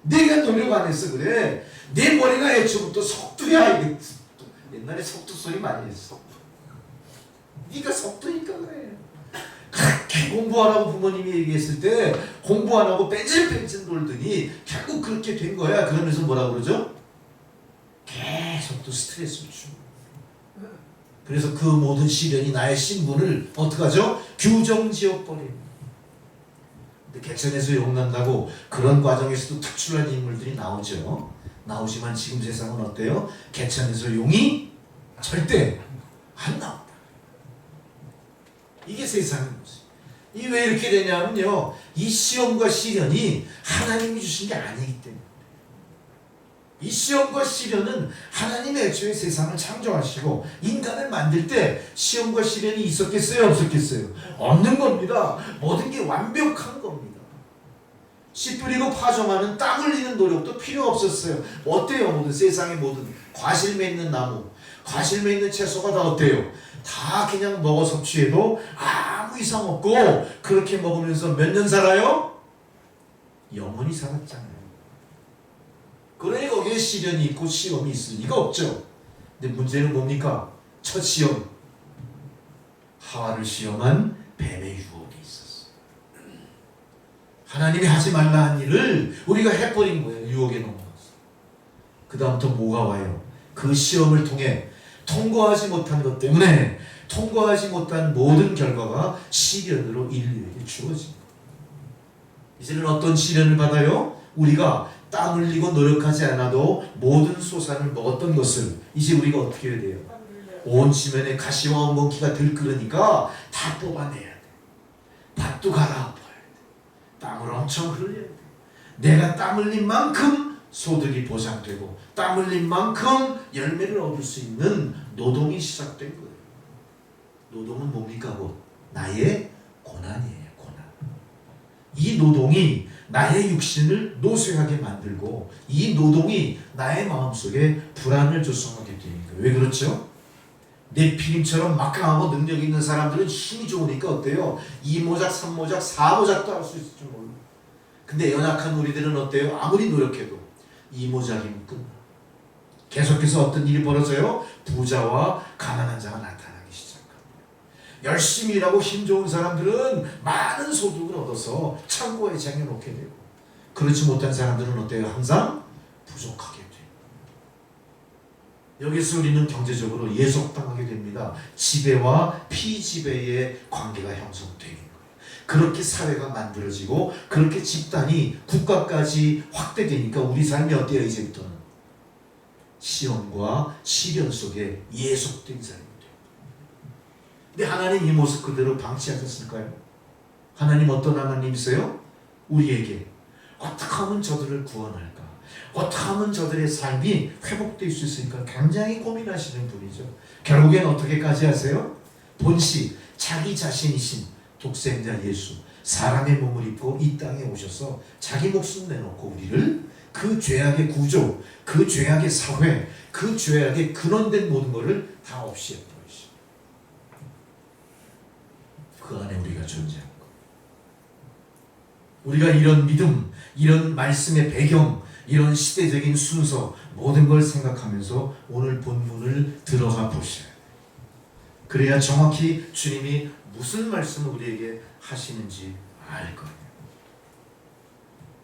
내가 노력 안 해서 그래. 내 머리가 애초부터 석두야. 옛날에 석두 소리 많이 했어. 네가 석두니까 그래. 그렇게 공부하라고 부모님이 얘기했을 때 공부 안 하고 뺀질뺀질 놀더니 결국 그렇게 된 거야. 그러면서 뭐라 그러죠? 계속 또 스트레스를 주고. 그래서 그 모든 시련이 나의 신분을 어떡하죠? 규정지어버립니다. 근데 개천에서 용난다고 그런 과정에서도 특출난 인물들이 나오죠. 나오지만 지금 세상은 어때요? 개천에서 용이 절대 안 나온다. 이게 세상인 거지. 이 왜 이렇게 되냐면요, 이 시험과 시련이 하나님이 주신 게 아니기 때문에. 이 시험과 시련은 하나님이 애초에 세상을 창조하시고 인간을 만들 때 시험과 시련이 있었겠어요? 없었겠어요? 없는 겁니다. 모든 게 완벽한 겁니다. 씨 뿌리고 파종하는 땀 흘리는 노력도 필요 없었어요. 어때요? 모든 세상의 모든 과실 맺는 나무, 과실 맺는 채소가 다 어때요? 다 그냥 먹어 섭취해도 아무 이상 없고, 그렇게 먹으면서 몇 년 살아요? 영원히 살았잖아요. 그러니 거기에 시련이 있고 시험이 있을 리가 없죠. 근데 문제는 뭡니까? 첫 시험, 하와를 시험한 뱀의 유혹이 있었어. 하나님이 하지 말라 한 일을 우리가 해버린 거예요. 유혹에 넘어가서. 그 다음부터 뭐가 와요? 그 시험을 통해 통과하지 못한 것 때문에 통과하지 못한 모든 결과가 시련으로 인류에게 주어진 거예요. 이제는 어떤 시련을 받아요? 우리가 땀 흘리고 노력하지 않아도 모든 소산을 먹었던 것을 이제 우리가 어떻게 해야 돼요? 온 지면에 가시와 엉겅퀴가 들끓으니까 다 뽑아내야 돼. 밭도 갈아엎어야 돼. 땀을 엄청 흘려야 돼. 내가 땀 흘린 만큼 소득이 보장되고 땀 흘린 만큼 열매를 얻을 수 있는 노동이 시작된 거예요. 노동은 뭡니까? 곧 나의 고난이에요. 고난. 이 노동이 나의 육신을 노쇠하게 만들고 이 노동이 나의 마음속에 불안을 조성하게 되는 거예요. 왜 그렇죠? 네피림처럼 막강하고 능력 있는 사람들은 힘이 좋으니까 어때요? 2모작, 3모작, 4모작도 할 수 있을 줄 몰라요. 근데 연약한 우리들은 어때요? 아무리 노력해도 2모작이면 끝나. 계속해서 어떤 일이 벌어져요? 부자와 가난한 자가 나타나기 시작합니다. 열심히 일하고 힘 좋은 사람들은 많은 소득을 얻어서 창고에 쟁여놓게 되고, 그렇지 못한 사람들은 어때요? 항상 부족하게 돼요. 여기서 우리는 경제적으로 예속당하게 됩니다. 지배와 피지배의 관계가 형성되는 거예요. 그렇게 사회가 만들어지고 그렇게 집단이 국가까지 확대되니까 우리 삶이 어때요? 이제부터는 시험과 시련 속에 예속된 삶이 돼요. 근데 하나님 이 모습 그대로 방치하셨을까요? 하나님 어떤 하나님이세요? 우리에게 어떻게 하면 저들을 구원할까? 어떻게 하면 저들의 삶이 회복될 수 있을까? 굉장히 고민하시는 분이죠. 결국엔 어떻게까지 하세요? 본시 자기 자신이신 독생자 예수, 사람의 몸을 입고 이 땅에 오셔서 자기 목숨 내놓고 우리를 그 죄악의 구조, 그 죄악의 사회, 그 죄악의 근원된 모든 것을 다 없이 해버리시고 그 안에 우리가 존재하는 것. 우리가 이런 믿음, 이런 말씀의 배경, 이런 시대적인 순서, 모든 걸 생각하면서 오늘 본문을 들어가 보셔야 돼요. 그래야 정확히 주님이 무슨 말씀을 우리에게 하시는지 알 거예요.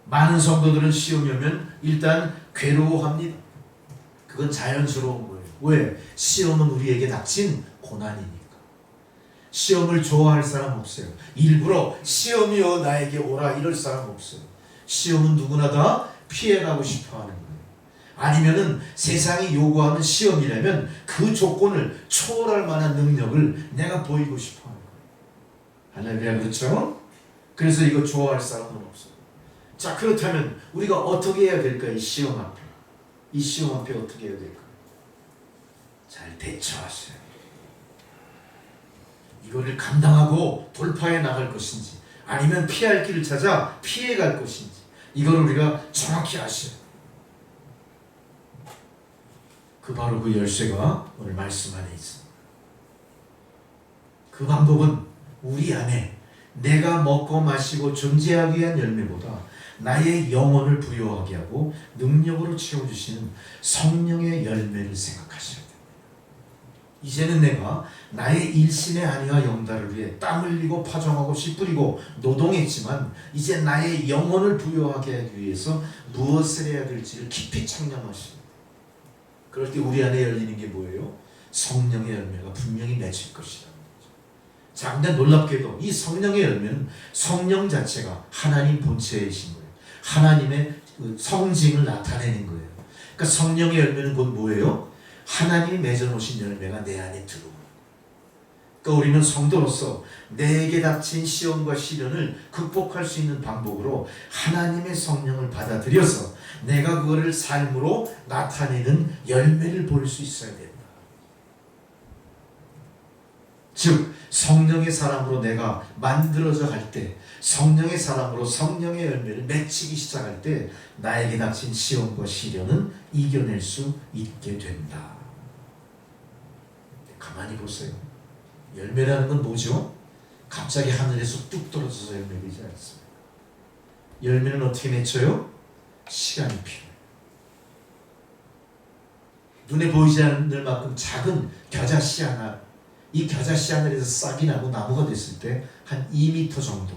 많은 성도들은 시험이 오면 일단 괴로워합니다. 그건 자연스러운 거예요. 왜? 시험은 우리에게 닥친 고난이니까. 시험을 좋아할 사람 없어요. 일부러 시험이여 나에게 오라 이럴 사람 없어요. 시험은 누구나 다 피해가고 싶어하는 거예요. 아니면은 세상이 요구하는 시험이라면 그 조건을 초월할 만한 능력을 내가 보이고 싶어하는 거예요. 할렐루야, 그렇죠? 그래서 이거 좋아할 사람은 없어요. 자, 그렇다면 우리가 어떻게 해야 될까요? 이 시험 앞에. 이 시험 앞에 어떻게 해야 될까요? 잘 대처하셔야 돼요. 이거를 감당하고 돌파해 나갈 것인지 아니면 피할 길을 찾아 피해갈 것인지 이걸 우리가 정확히 아셔야 돼요. 그 바로 그 열쇠가 오늘 말씀 안에 있습니다. 그 방법은 우리 안에 내가 먹고 마시고 존재하기 위한 열매보다 나의 영혼을 부여하게 하고 능력으로 채워주시는 성령의 열매를 생각하셔야 됩니다. 이제는 내가 나의 일신의 안위와 영달을 위해 땀 흘리고 파종하고 씨 뿌리고 노동했지만 이제 나의 영혼을 부여하게 하기 위해서 무엇을 해야 될지를 깊이 창념하십니다. 그럴 때 우리 안에 열리는 게 뭐예요? 성령의 열매가 분명히 맺힐 것이라는 거죠. 자, 근데 놀랍게도 이 성령의 열매는 성령 자체가 하나님 본체이신 거예요. 하나님의 그 성징을 나타내는 거예요. 그러니까 성령의 열매는 곧 뭐예요? 하나님이 맺어놓으신 열매가 내 안에 들어오는 거예요. 그러니까 우리는 성도로서 내게 닥친 시험과 시련을 극복할 수 있는 방법으로 하나님의 성령을 받아들여서 내가 그거를 삶으로 나타내는 열매를 볼 수 있어야 된다. 즉 성령의 사람으로 내가 만들어져 갈 때, 성령의 사람으로 성령의 열매를 맺히기 시작할 때 나에게 닥친 시험과 시련은 이겨낼 수 있게 된다. 가만히 보세요. 열매라는 건 뭐죠? 갑자기 하늘에서 뚝 떨어져서 열매되지 않습니다. 열매는 어떻게 맺혀요? 시간이 필요해요. 눈에 보이지 않을 만큼 작은 겨자씨 하나, 이 겨자씨 하늘에서 싹이 나고 나무가 됐을 때 한 2m 정도,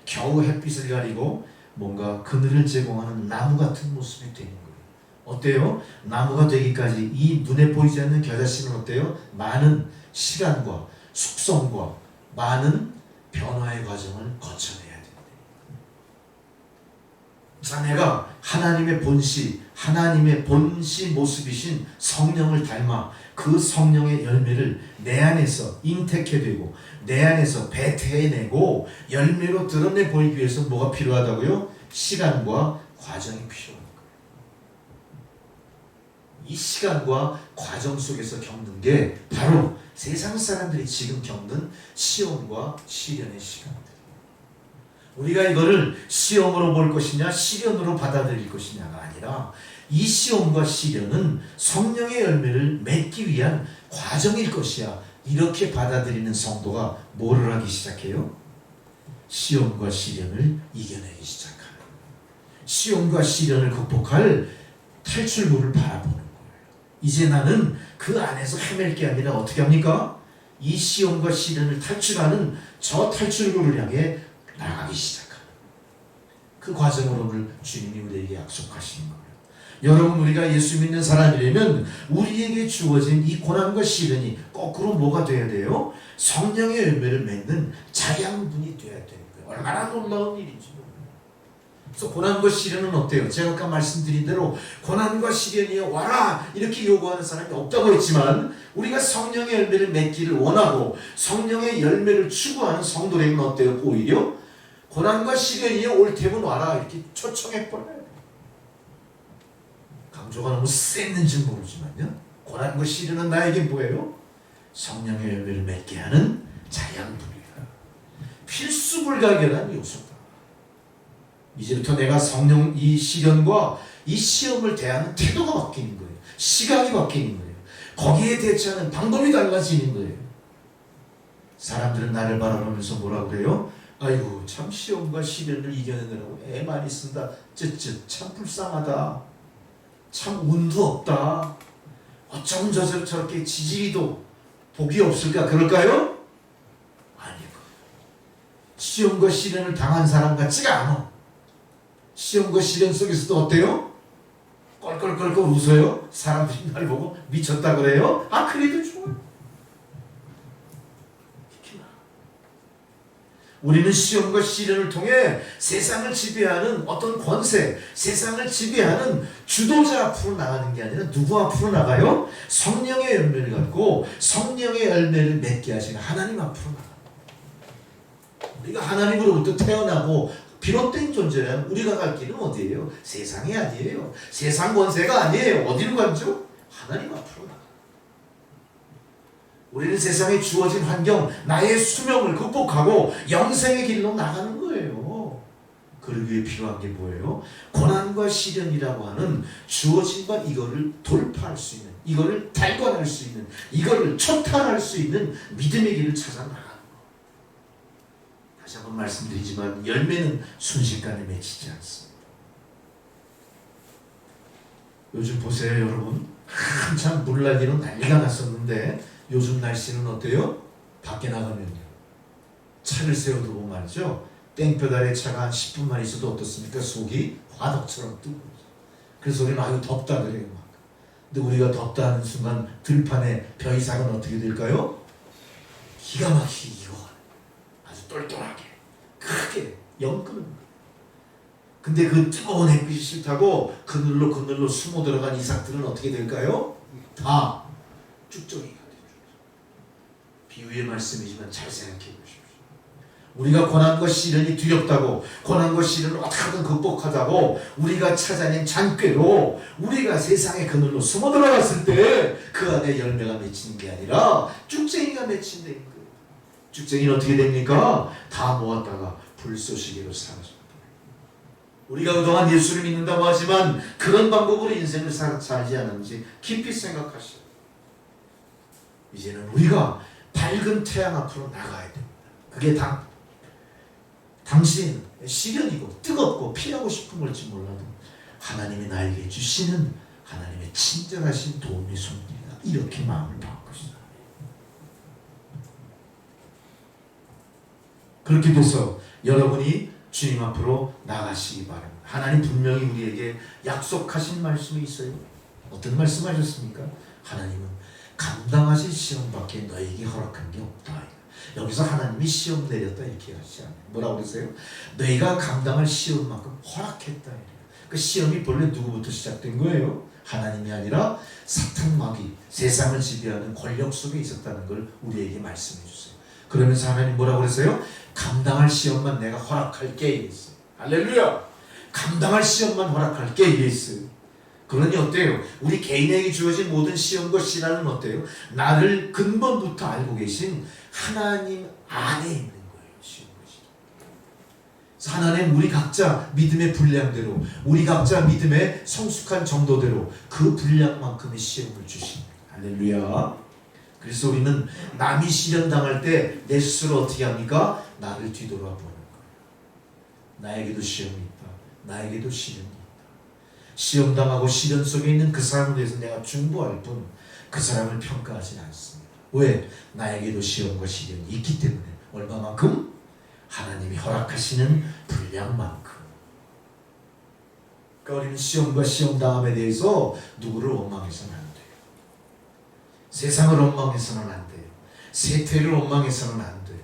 겨우 햇빛을 가리고 뭔가 그늘을 제공하는 나무 같은 모습이 되는 거예요. 어때요? 나무가 되기까지 이 눈에 보이지 않는 겨자씨는 어때요? 많은 시간과 숙성과 많은 변화의 과정을 거쳐내야 된다. 자, 내가 하나님의 본시 모습이신 성령을 닮아 그 성령의 열매를 내 안에서 잉태케되고 내 안에서 배태해내고 열매로 드러내 보이기 위해서 뭐가 필요하다고요? 시간과 과정이 필요한 거예요. 이 시간과 과정 속에서 겪는 게 바로 세상 사람들이 지금 겪는 시험과 시련의 시간들. 우리가 이거를 시험으로 볼 것이냐 시련으로 받아들일 것이냐가 아니라 이 시험과 시련은 성령의 열매를 맺기 위한 과정일 것이야. 이렇게 받아들이는 성도가 뭐를 하기 시작해요? 시험과 시련을 이겨내기 시작하는 거예요. 시험과 시련을 극복할 탈출구를 바라보는 거예요. 이제 나는 그 안에서 헤맬 게 아니라 어떻게 합니까? 이 시험과 시련을 탈출하는 저 탈출구를 향해 나가기 시작하는 그 과정으로 오늘 주님이 우리에게 약속하신 거예요. 여러분, 우리가 예수 믿는 사람이라면 우리에게 주어진 이 고난과 시련이 거꾸로 뭐가 돼야 돼요? 성령의 열매를 맺는 자양분이 돼야 되는 거예요. 얼마나 놀라운 일인지 몰라요. 그래서 고난과 시련은 어때요? 제가 아까 말씀드린 대로 고난과 시련이 와라 이렇게 요구하는 사람이 없다고 했지만 우리가 성령의 열매를 맺기를 원하고 성령의 열매를 추구하는 성도들에게는 어때요? 오히려 고난과 시련이 올 테면 와라 이렇게 초청해버려요. 강조가 너무 셌는지 모르지만요. 고난과 시련은 나에게 뭐예요? 성령의 열매를 맺게 하는 자양분이다. 필수 불가결한 요소다. 이제부터 내가 성령 이 시련과 이 시험을 대하는 태도가 바뀌는 거예요. 시각이 바뀌는 거예요. 거기에 대처하는 방법이 달라지는 거예요. 사람들은 나를 바라보면서 뭐라고 그래요? 아이고 참 시험과 시련을 이겨내느라고 애 많이 쓴다. 쯧쯧 참 불쌍하다. 참 운도 없다. 어쩜 저렇게 지지리도 복이 없을까? 그럴까요? 아니고 시험과 시련을 당한 사람 같지가 않아. 시험과 시련 속에서도 어때요? 껄껄껄껄 웃어요. 사람들이 날 보고 미쳤다 그래요. 아 그래도 좋아요. 우리는 시험과 시련을 통해 세상을 지배하는 어떤 권세, 세상을 지배하는 주도자 앞으로 나가는 게 아니라 누구 앞으로 나가요? 성령의 열매를 갖고 성령의 열매를 맺게 하시는 하나님 앞으로 나가요. 우리가 하나님으로부터 태어나고 비롯된 존재라면 우리가 갈 길은 어디예요? 세상이 아니에요. 세상 권세가 아니에요. 어디로 가죠? 하나님 앞으로 나가요. 우리는 세상에 주어진 환경, 나의 수명을 극복하고 영생의 길로 나가는 거예요. 그러기 위해 필요한 게 뭐예요? 고난과 시련이라고 하는 주어진 것 이거를 돌파할 수 있는, 이거를 달관할 수 있는, 이거를 초탈할 수 있는 믿음의 길을 찾아 나가는 거. 다시 한번 말씀드리지만 열매는 순식간에 맺히지 않습니다. 요즘 보세요 여러분. 한참 물난리로 난리가 났었는데 요즘 날씨는 어때요? 밖에 나가면요. 차를 세워두고 말이죠. 땡볕 아래 차가 한 10분만 있어도 어떻습니까? 속이 화덕처럼 뜨고. 그래서 우리는 아유 덥다 그래요. 막. 근데 우리가 덥다 하는 순간 들판에 벼이삭은 어떻게 될까요? 기가 막히게 익어가는, 아주 똘똘하게 크게 영끄는 거예요. 근데 그 뜨거운 햇빛이 싫다고 그늘로 숨어 들어간 이삭들은 어떻게 될까요? 다 쭉정이가 되죠. 비유의 말씀이지만 잘 생각해 보십시오. 우리가 고난과 시련이 두렵다고, 고난과 시련을 어떻게든 극복하자고 우리가 찾아낸 잔꾀로 우리가 세상의 그늘로 숨어 들어갔을 때 그 안에 열매가 맺히는 게 아니라 쭉쟁이가 맺힌다는 거예요. 쭉쟁이는 어떻게 됩니까? 다 모았다가 불쏘시개로 사라집니다. 우리가 그동안 예수를 믿는다고 하지만 그런 방법으로 인생을 살지 않았는지 깊이 생각하시오. 이제는 우리가 밝은 태양 앞으로 나가야 됩니다. 그게 당신 시련이고 뜨겁고 피하고 싶은 걸지 몰라도 하나님이 나에게 주시는 하나님의 친절하신 도움의 손길이다. 이렇게 마음을 바꾸시다. 그렇게 돼서 여러분이 주님 앞으로 나가시기 바랍니다. 하나님 분명히 우리에게 약속하신 말씀이 있어요. 어떤 말씀하셨습니까? 하나님은 감당하실 시험밖에 너에게 허락한 게 없다. 여기서 하나님이 시험 내렸다 이렇게 하시지 않아요. 뭐라고 그러세요? 너희가 감당할 시험만큼 허락했다. 그 시험이 본래 누구부터 시작된 거예요? 하나님이 아니라 사탄 마귀, 세상을 지배하는 권력 속에 있었다는 걸 우리에게 말씀해 주세요. 그러면서 하나님 뭐라고 그랬어요? 감당할 시험만 내가 허락할게 이랬어요. 할렐루야! 감당할 시험만 허락할게 이랬어요. 그러니 어때요? 우리 개인에게 주어진 모든 시험과 시련은 어때요? 나를 근본부터 알고 계신 하나님 안에 있는 거예요. 시험과 시련. 하나님 우리 각자 믿음의 분량대로, 우리 각자 믿음의 성숙한 정도대로 그 분량만큼의 시험을 주십니다. 할렐루야. 그래서 우리는 남이 시련 당할 때 내 스스로 어떻게 합니까? 나를 뒤돌아보는 거예요. 나에게도 시험이 있다. 나에게도 시련이 있다. 시험 당하고 시련 속에 있는 그 사람에 대해서 내가 중보할 뿐 그 사람을 평가하지 않습니다. 왜? 나에게도 시험과 시련이 있기 때문에. 얼마만큼? 하나님이 허락하시는 분량만큼. 그러니까 우리는 시험과 시험 당함에 대해서 누구를 원망해서는 안 돼요. 세상을 원망해서는 안 돼요. 세태를 원망해서는 안 돼요.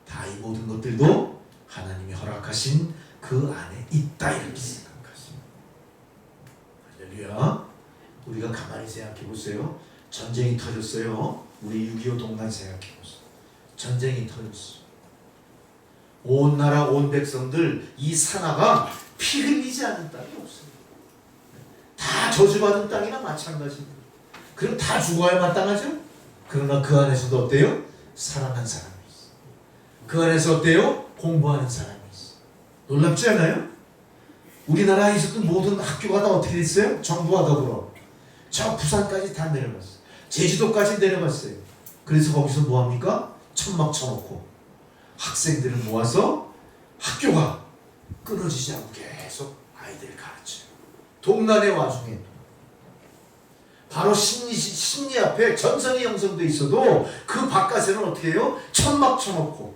다 이 모든 것들도 하나님이 허락하신 그 안에 있다 이렇게 생각하십니다. 할렐루야. 우리가 가만히 생각해 보세요. 전쟁이 터졌어요. 우리 6.25 동란 생각해 보세요. 전쟁이 터졌어요. 온 나라 온 백성들 이 산하가 피 흘리지 않은 땅이 없어요. 다 저주받은 땅이나 마찬가지입니다. 그럼 다 죽어야 마땅하죠? 그러나 그 안에서도 어때요? 살아난 사람이 있어요. 그 안에서 어때요? 공부하는 사람이 있어요. 놀랍지 않아요? 우리나라에 있었던 모든 학교가 다 어떻게 됐어요? 정부와 더불어 저 부산까지 다 내려갔어요. 제주도까지 내려갔어요. 그래서 거기서 뭐합니까? 천막 쳐놓고 학생들을 모아서 학교가 끊어지지 않고 계속 아이들을 가르쳐요. 동란의 와중에 바로 심리 앞에 전선이 형성돼 있어도 그 바깥에는 어떻게 해요? 천막 쳐놓고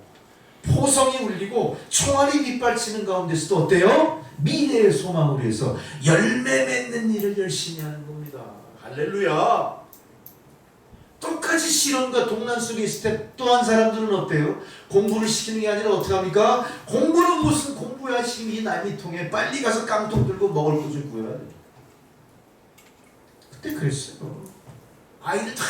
포성이 울리고 총알이 빗발치는 가운데서도 어때요? 미래의 소망을 위해서 열매 맺는 일을 열심히 하는 겁니다. 할렐루야. 똑같이 시련과 동난 속에 있을 때 또한 사람들은 어때요? 공부를 시키는 게 아니라 어떻게 합니까? 공부는 무슨 공부야 심히 남이 통해 빨리 가서 깡통 들고 먹을 거 좀 구해야 돼. 그때 그랬어요. 아이들 다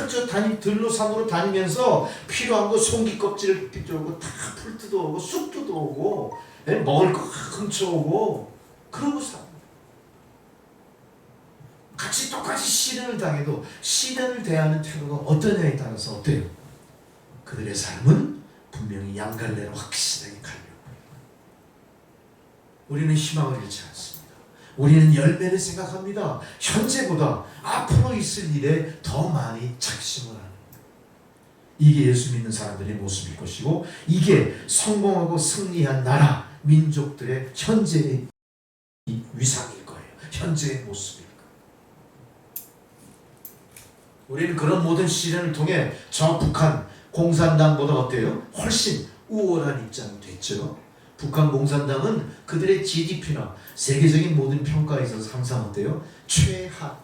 저 들로 산으로 다니면서 필요한 거 송기 껍질을 뜯어오고 다 풀 뜯어오고 쑥 뜯어오고 먹을 거 훔쳐오고 그러고 삽니다. 같이 똑같이 시련을 당해도 시련을 대하는 태도가 어떠냐에 따라서 어때요? 그들의 삶은 분명히 양갈래로 확실하게 갈려요. 우리는 희망을 잃지 않습니다. 우리는 열매를 생각합니다. 현재보다 앞으로 있을 일에 더 많이 작심을 합니다. 이게 예수 믿는 사람들의 모습일 것이고 이게 성공하고 승리한 나라, 민족들의 현재의 위상일 거예요. 현재의 모습일 거예요. 우리는 그런 모든 시련을 통해 저 북한 공산당보다 어때요? 훨씬 우월한 입장이 됐죠. 북한 공산당은 그들의 GDP나 세계적인 모든 평가에 있어서 항상 어때요? 최하.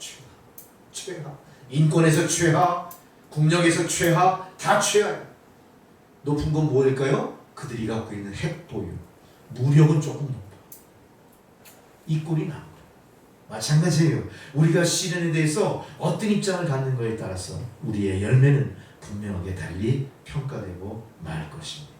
최하. 인권에서 최하, 국력에서 최하, 다 최하야. 높은 건 뭐일까요? 그들이 갖고 있는 핵 보유. 무력은 조금 높아. 이 꼴이 나. 마찬가지예요. 우리가 시련에 대해서 어떤 입장을 갖는 거에 따라서 우리의 열매는 분명하게 달리 평가되고 말 것입니다.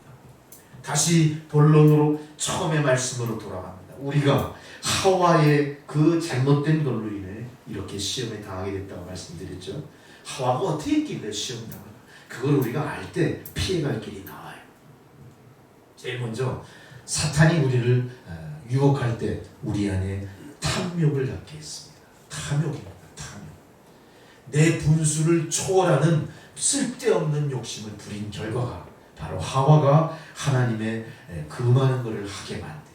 다시 본론으로 처음의 말씀으로 돌아갑니다. 우리가 하와의 그 잘못된 걸로 인해 이렇게 시험에 당하게 됐다고 말씀드렸죠. 하와가 어떻게 했길래 시험 당하나? 그걸 우리가 알 때 피해갈 길이 나와요. 제일 먼저 사탄이 우리를 유혹할 때 우리 안에 탐욕을 갖게 했습니다. 탐욕입니다. 탐욕. 내 분수를 초월하는 쓸데없는 욕심을 부린 결과가 바로 하와가 하나님의 금하는 것을 하게 만듭니다.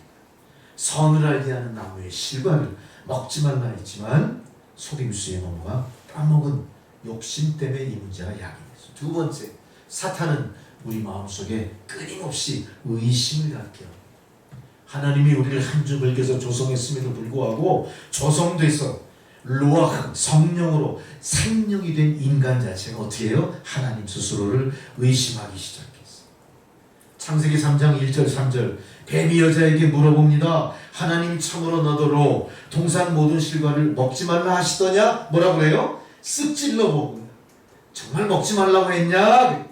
선을 알게 하는 나무의 실과를 먹지 말라 했지만 속임수에 넘어가 따먹은 욕심 때문에 이 문제가 야기됐어요. 두 번째, 사탄은 우리 마음속에 끊임없이 의심을 갖게 합니다. 하나님이 우리를 한 주 벌겨서 조성했음에도 불구하고 조성돼서 루아흐 성령으로 생명이 된 인간 자체가 어떻게 해요? 하나님 스스로를 의심하기 시작했어요. 창세기 3장 1절 3절 뱀이 여자에게 물어봅니다. 하나님 참으로 너더러 동산 모든 실과를 먹지 말라 하시더냐? 뭐라고 그래요? 쓱 찔러보고 정말 먹지 말라고 했냐?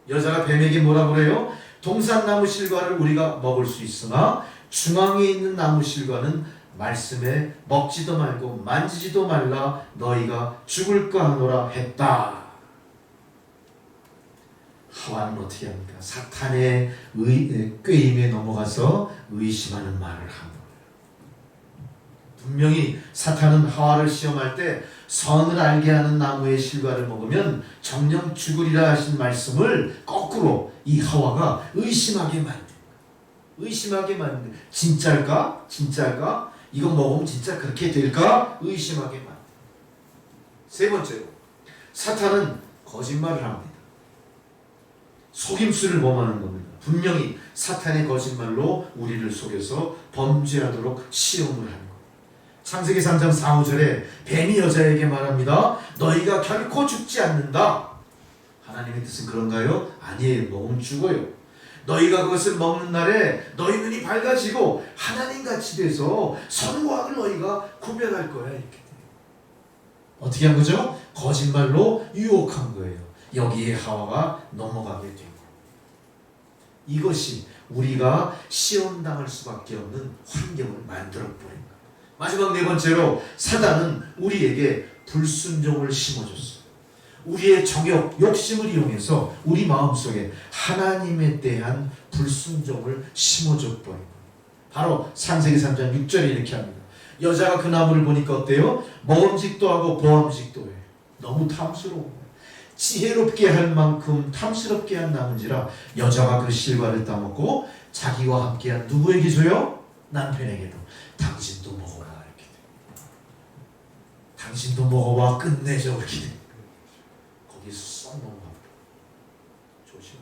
여자가 뱀에게 뭐라고 그래요? 동산나무 실과를 우리가 먹을 수 있으나 중앙에 있는 나무 실과는 말씀에 먹지도 말고 만지지도 말라 너희가 죽을까 하노라 했다. 하와는 어떻게 합니까? 사탄의 꾀임에 넘어가서 의심하는 말을 한 거예요. 분명히 사탄은 하와를 시험할 때 선을 알게 하는 나무의 실과를 먹으면 정령 죽으리라 하신 말씀을 거꾸로 이 하와가 의심하게 만든 거예요. 의심하게 만든 거예요. 진짜일까? 진짜일까? 이거 먹으면 진짜 그렇게 될까? 의심하게 만든 거예요. 세 번째로 사탄은 거짓말을 합니다. 속임수를 범하는 겁니다. 분명히 사탄의 거짓말로 우리를 속여서 범죄하도록 시험을 하는 거예요. 창세기 3장 4, 5절에 뱀이 여자에게 말합니다. 너희가 결코 죽지 않는다. 하나님의 뜻은 그런가요? 아니에요. 먹으면 죽어요. 너희가 그것을 먹는 날에 너희 눈이 밝아지고 하나님같이 돼서 선과 악을 너희가 구별할 거야. 이렇게 어떻게 한 거죠? 거짓말로 유혹한 거예요. 여기에 하와가 넘어가게 된 거예요. 이것이 우리가 시험당할 수밖에 없는 환경을 만들어버린 거예요. 마지막 네 번째로 사단은 우리에게 불순종을 심어줬어요. 우리의 정욕, 욕심을 이용해서 우리 마음속에 하나님에 대한 불순종을 심어줘 버린 거예요. 바로 창세기 3장 6절에 이렇게 합니다. 여자가 그 나무를 보니까 어때요? 먹음직도 하고 보암직도 해. 너무 탐스러운 거예요. 지혜롭게 할 만큼 탐스럽게 한 나무인지라 여자가 그 실과를 따먹고 자기와 함께한 누구에게 줘요? 남편에게도. 당신도 먹어라 이렇게 돼. 당신도 먹어봐 끝내줘 이렇게 돼. 거기서 쏙 넘어갑니다. 조심하세요.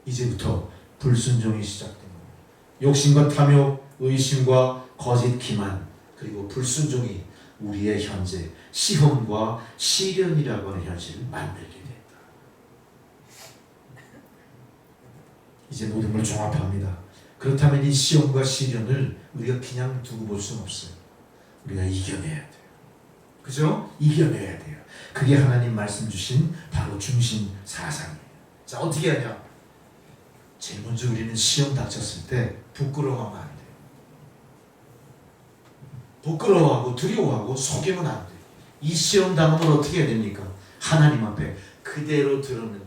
이제부터 불순종이 시작된 겁니다. 욕심과 탐욕, 의심과 거짓 기만, 그리고 불순종이 우리의 현재 시험과 시련이라고 하는 현실을 만들게 됐다. 이제 모든 걸 종합합니다. 그렇다면 이 시험과 시련을 우리가 그냥 두고 볼 수는 없어요. 우리가 이겨내야 돼요. 그죠? 이겨내야 돼요. 그게 하나님 말씀 주신 바로 중심 사상이에요. 자, 어떻게 하냐? 제일 먼저 우리는 시험 닥쳤을 때 부끄러워하면 안 돼요. 부끄러워하고 두려워하고 속이면 안 돼요. 이 시험 당하면 어떻게 해야 됩니까? 하나님 앞에 그대로 드러내는 거예요.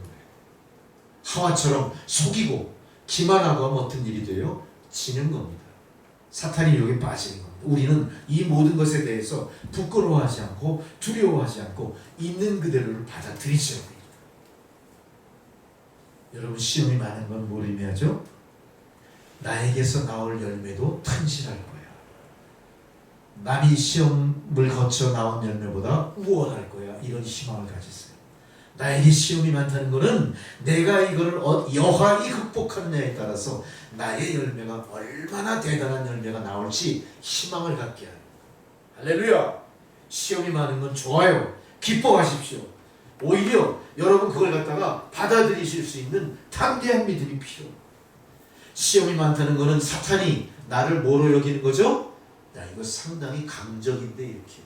하와처럼 속이고 기만하고 하면 어떤 일이 돼요? 지는 겁니다. 사탄이 여기 빠지는 겁니다. 우리는 이 모든 것에 대해서 부끄러워하지 않고 두려워하지 않고 있는 그대로를 받아들이셔야 돼요. 여러분 시험이 많은 건 뭘 의미하죠? 나에게서 나올 열매도 튼실할 거야. 남이 시험을 거쳐 나온 열매보다 우월할 거야. 이런 희망을 가지세요. 나에게 시험이 많다는 것은 내가 이거를 여하이 극복하느냐에 따라서 나의 열매가 얼마나 대단한 열매가 나올지 희망을 갖게 하는. 할렐루야! 시험이 많은 건 좋아요. 기뻐하십시오. 오히려 여러분 그걸 갖다가 받아들이실 수 있는 담대한 믿음이 필요해요. 시험이 많다는 것은 사탄이 나를 뭐로 여기는 거죠? 야, 이거 상당히 강적인데 이렇게.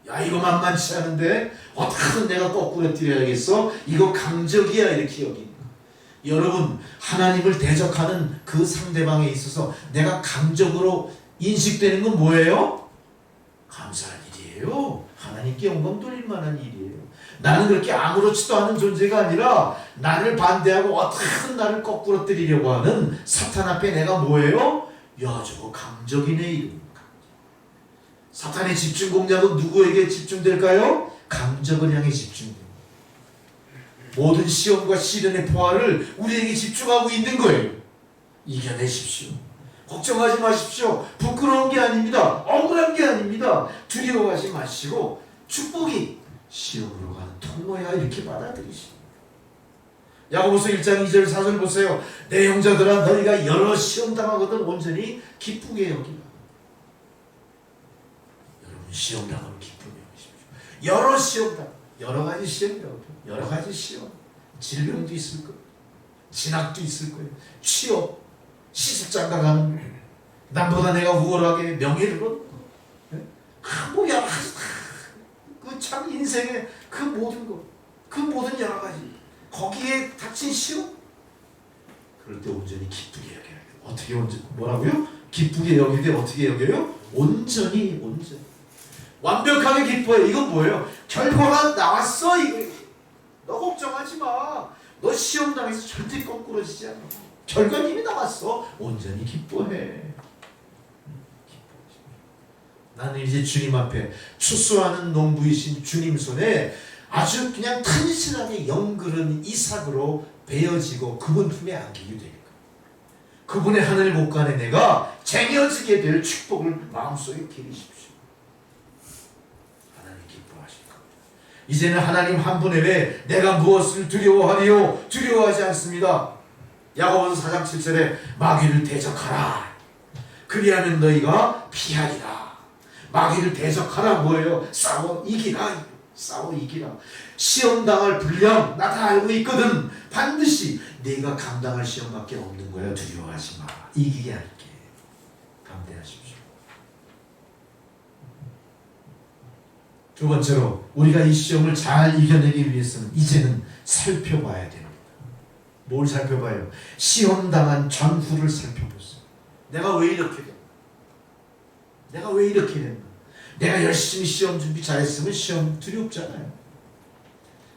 야, 이거 만만치 않은데 어떻게든 내가 거꾸로 뛰어야겠어? 이거 강적이야 이렇게 여기는 거. 여러분 하나님을 대적하는 그 상대방에 있어서 내가 강적으로 인식되는 건 뭐예요? 감사한 일이에요. 하나님께 영광 돌릴 만한 일이에요. 나는 그렇게 아무렇지도 않은 존재가 아니라 나를 반대하고 어떻게든 나를 거꾸로 때리려고 하는 사탄 앞에 내가 뭐예요? 야, 저거 강적이네 이름. 사탄의 집중 공략은 누구에게 집중될까요? 강적을 향해 집중됩니다. 모든 시험과 시련의 포화를 우리에게 집중하고 있는 거예요. 이겨내십시오. 걱정하지 마십시오. 부끄러운 게 아닙니다. 억울한 게 아닙니다. 두려워하지 마시고 축복이 시험으로 가는 통로야 이렇게 받아들이시오. 야고보서 1장 2절 4절 보세요. 내 형제들아 너희가 여러 시험 당하거든 온전히 기쁘게 여기라. 여러분 시험 당하면 기쁘게 여기십시오. 여러 시험 당, 여러 가지 시험이라고. 여러 가지 시험. 질병도 있을 거예요. 진학도 있을 거예요. 취업, 시집장가 가는 거예요. 남보다 내가 우월하게 명예를 얻는 거예요. 뭐 여러 가지 그 참 인생의 그 모든 것, 그 모든 여러 가지 거기에 닥친 시험. 그럴 때 온전히 기쁘게 여겨야 돼요. 어떻게 온전히 뭐라고요? 기쁘게 여기되 어떻게 여겨요? 온전히 완벽하게 기뻐해. 이건 뭐예요? 결과가 나왔어 이거. 너 걱정하지 마. 너 시험 당해서 절대 거꾸러지지 않아. 결과는 이미 나왔어. 온전히 기뻐해. 나는 이제 주님 앞에 추수하는 농부이신 주님 손에 아주 그냥 튼실하게 영그른 이삭으로 베어지고 그분 품에 안기게 되니까 그분의 하늘 곳간에 내가 쟁여지게 될 축복을 마음속에 기리십시오. 하나님 기뻐하실 겁니다. 이제는 하나님 한 분에 왜 내가 무엇을 두려워하리요? 두려워하지 않습니다. 야고보서 4장 7절에 마귀를 대적하라. 그리하면 너희가 피하리라. 마귀를 대적하라 뭐예요? 싸워 이기라. 싸워 이기라. 시험 당할 분량 나 다 알고 있거든. 반드시 네가 감당할 시험밖에 없는 거야. 두려워하지 마. 이기게 할게. 감대하십시오. 두 번째로 우리가 이 시험을 잘 이겨내기 위해서는 이제는 살펴봐야 됩니다. 뭘 살펴봐요? 시험 당한 전후를 살펴보세요. 내가 왜 이렇게 됐나? 내가 왜 이렇게 됐나? 내가 열심히 시험 준비 잘했으면 시험 두렵잖아요.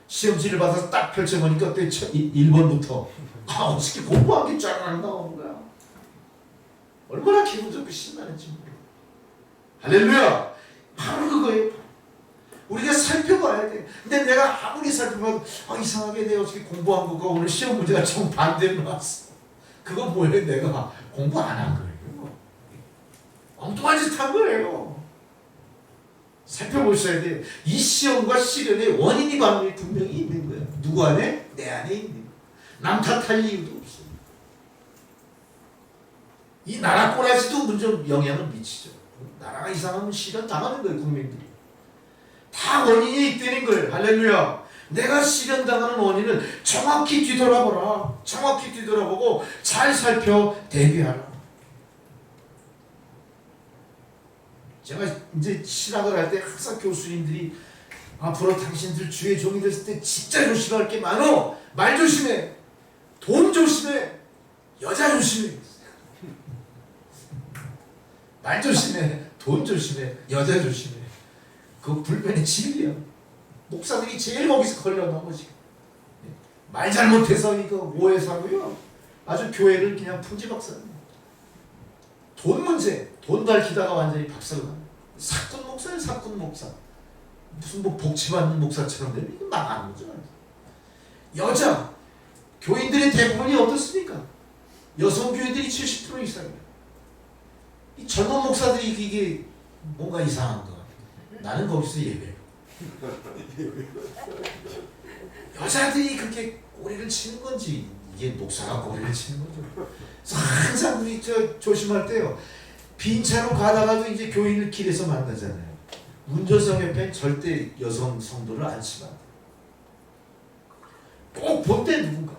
시험지를 받아서 딱 펼쳐보니까 그때 1번부터 어떻게 공부한 게 쫙 나오는 거야. 얼마나 기분 좋고 신나는지 몰라. 할렐루야. 바로 그거예요. 우리가 살펴봐야 돼. 근데 내가 아무리 살펴봐도 이상하게 내가 어떻게 공부한 거가 오늘 시험 문제가 좀 반대로 나왔어. 그건 뭐예요? 내가 공부 안 한 거예요. 엉뚱한 짓 한 거예요. 살펴보셔야 돼요. 이 시험과 시련의 원인이 분명히 있는 거예요. 누구 안에? 내 안에 있는 거예요. 남 탓할 이유도 없어요. 이 나라 꼬라지도 문제 영향을 미치죠. 나라가 이상하면 시련 당하는 거예요. 국민들이. 다 원인이 있다는 거예요. 할렐루야. 내가 시련 당하는 원인을 정확히 뒤돌아보라. 정확히 뒤돌아보고 잘 살펴 대비하라. 제가 이제 신학을 할 때 항상 교수님들이 앞으로 당신들 주의 종이 됐을 때 진짜 조심할 게 많어. 말 조심해. 돈 조심해. 여자 조심해. 말 조심해. 돈 조심해. 여자 조심해. 그거 불변의 진리야. 목사들이 제일 거기서 걸려 넘어지고. 말 잘못해서 이거 오해서 하고요. 아주 교회를 그냥 풍지박산. 돈 문제, 돈 밝히다가 완전히 박살나. 사꾼 목사예요, 사꾼 목사. 무슨 뭐 복지받는 목사처럼 되면 이거 망하는 거죠. 여자, 교인들의 대부분이 어떻습니까? 여성 교인들이 70% 이상이에요. 이 젊은 목사들이 이게 뭔가 이상한 거 같아요. 나는 거기서 예배해요. 여자들이 그렇게 꼬리를 치는 건지 이게 목사가 꼬리를 치는 거죠. 그래서 항상 우리 조심할 때요. 빈 차로 가다가도 이제 교인을 길에서 만나잖아요. 운전석 옆에 절대 여성 성도를 앉히면 안 돼. 꼭 볼 때 누군가.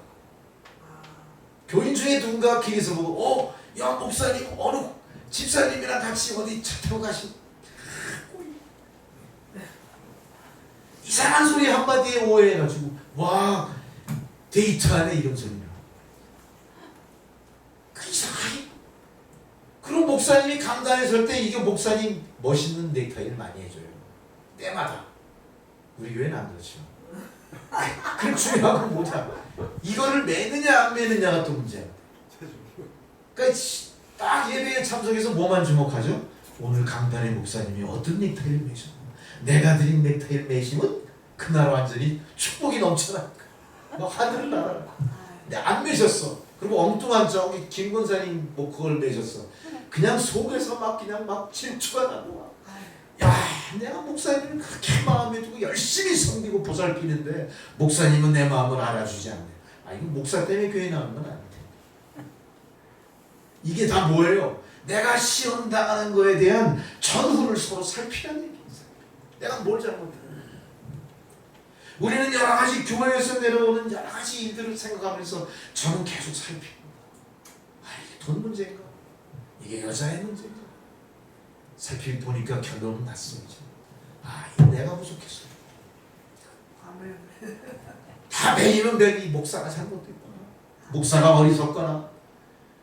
교인 중에 누군가 길에서 보고 야 목사님 어느 집사님이랑 같이 어디 차 타고 가시 이상한 소리 한마디에 오해해가지고 와 데이트하네 이런 소리냐. 그 이상하게. 그럼 목사님이 강단에 설 때 이게 목사님 멋있는 넥타이를 많이 해줘요. 때마다. 우리 교회는 안 그렇죠. 그 중요한 건 뭐냐. 이거를 매느냐 안 매느냐가 또 문제야. 그러니까 딱 예배에 참석해서 뭐만 주목하죠? 오늘 강단의 목사님이 어떤 넥타이를 매셨나. 내가 드린 넥타이를 매시면 그날 완전히 축복이 넘쳐나니까 막 하늘을 날아. 근데 안 매셨어. 그리고 엉뚱한 저기 김 권사님 뭐 그걸 매셨어. 그냥 속에서 막 그냥 막 질투가 나고 야 내가 목사님을 그렇게 마음에 두고 열심히 섬기고 보살피는데 목사님은 내 마음을 알아주지 않네. 이거 목사 때문에 교회 나온 건 아닌데. 이게 다 뭐예요? 내가 시험 당하는 거에 대한 전후를 서로 살피라는 얘기예요. 내가 뭘 잘못했나. 우리는 여러 가지 교회에서 내려오는 여러 가지 일들을 생각하면서 저는 계속 살피고 이게 돈 문제인가? 이게 여자의 문제인가? 살피 보니까 결론은 났습니다. 이거 내가 부족했어. 다 배이면 배이 목사가 잘못됐거나 목사가 어리석거나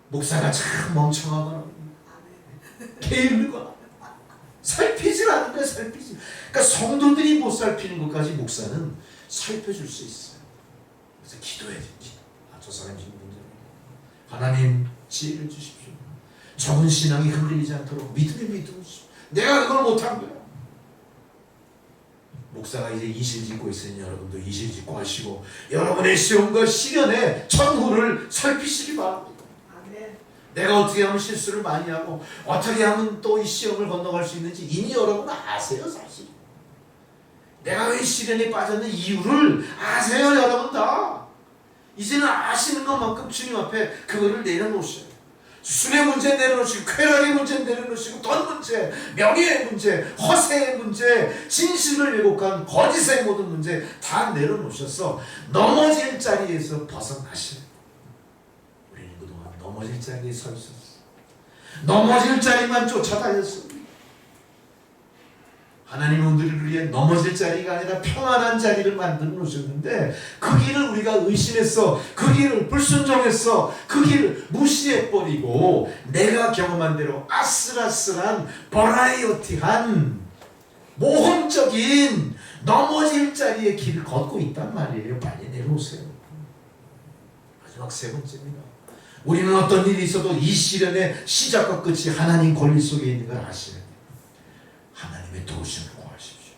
목사가 참 멍청하거나 게을르거나 살피질 않는 거야. 살피지. 그러니까 성도들이 못 살피는 것까지 목사는 살펴줄 수 있어요. 그래서 기도해야 돼. 저 사람이 지금 문제는 하나님 지혜를 주십시오. 적은 신앙이 흔들리지 않도록 믿음의 믿음을 주십시오. 내가 그걸 못한 거야. 목사가 이제 이실 짓고 있으니 여러분도 이실 짓고 하시고 여러분의 시험과 시련의 전후를 살피시기 바랍니다. 내가 어떻게 하면 실수를 많이 하고 어떻게 하면 또 이 시험을 건너갈 수 있는지 이미 여러분 아세요. 사실 내가 왜 시련에 빠졌는 이유를 아세요. 여러분 다 이제는 아시는 것만큼 주님 앞에 그거를 내려놓으셔요. 술의 문제 내려놓으시고 쾌락의 문제 내려놓으시고 돈 문제, 명예의 문제, 허세의 문제, 진실을 왜곡한 거짓의 모든 문제 다 내려놓으셔서 넘어질 자리에서 벗어나시는. 우리는 그동안 넘어질 자리에 서 있었어. 넘어질 자리만 쫓아다녔어. 하나님은 우리를 위해 넘어질 자리가 아니라 평안한 자리를 만들어 놓으셨는데 그 길을 우리가 의심했어. 그 길을 불순종했어. 그 길을 무시해버리고 내가 경험한 대로 아슬아슬한 버라이어티한 모험적인 넘어질 자리의 길을 걷고 있단 말이에요. 빨리 내려오세요. 마지막 세 번째입니다. 우리는 어떤 일이 있어도 이 시련의 시작과 끝이 하나님 권리 속에 있는 걸 아셔야 돼요. 하나님의 도우심을 구하십시오.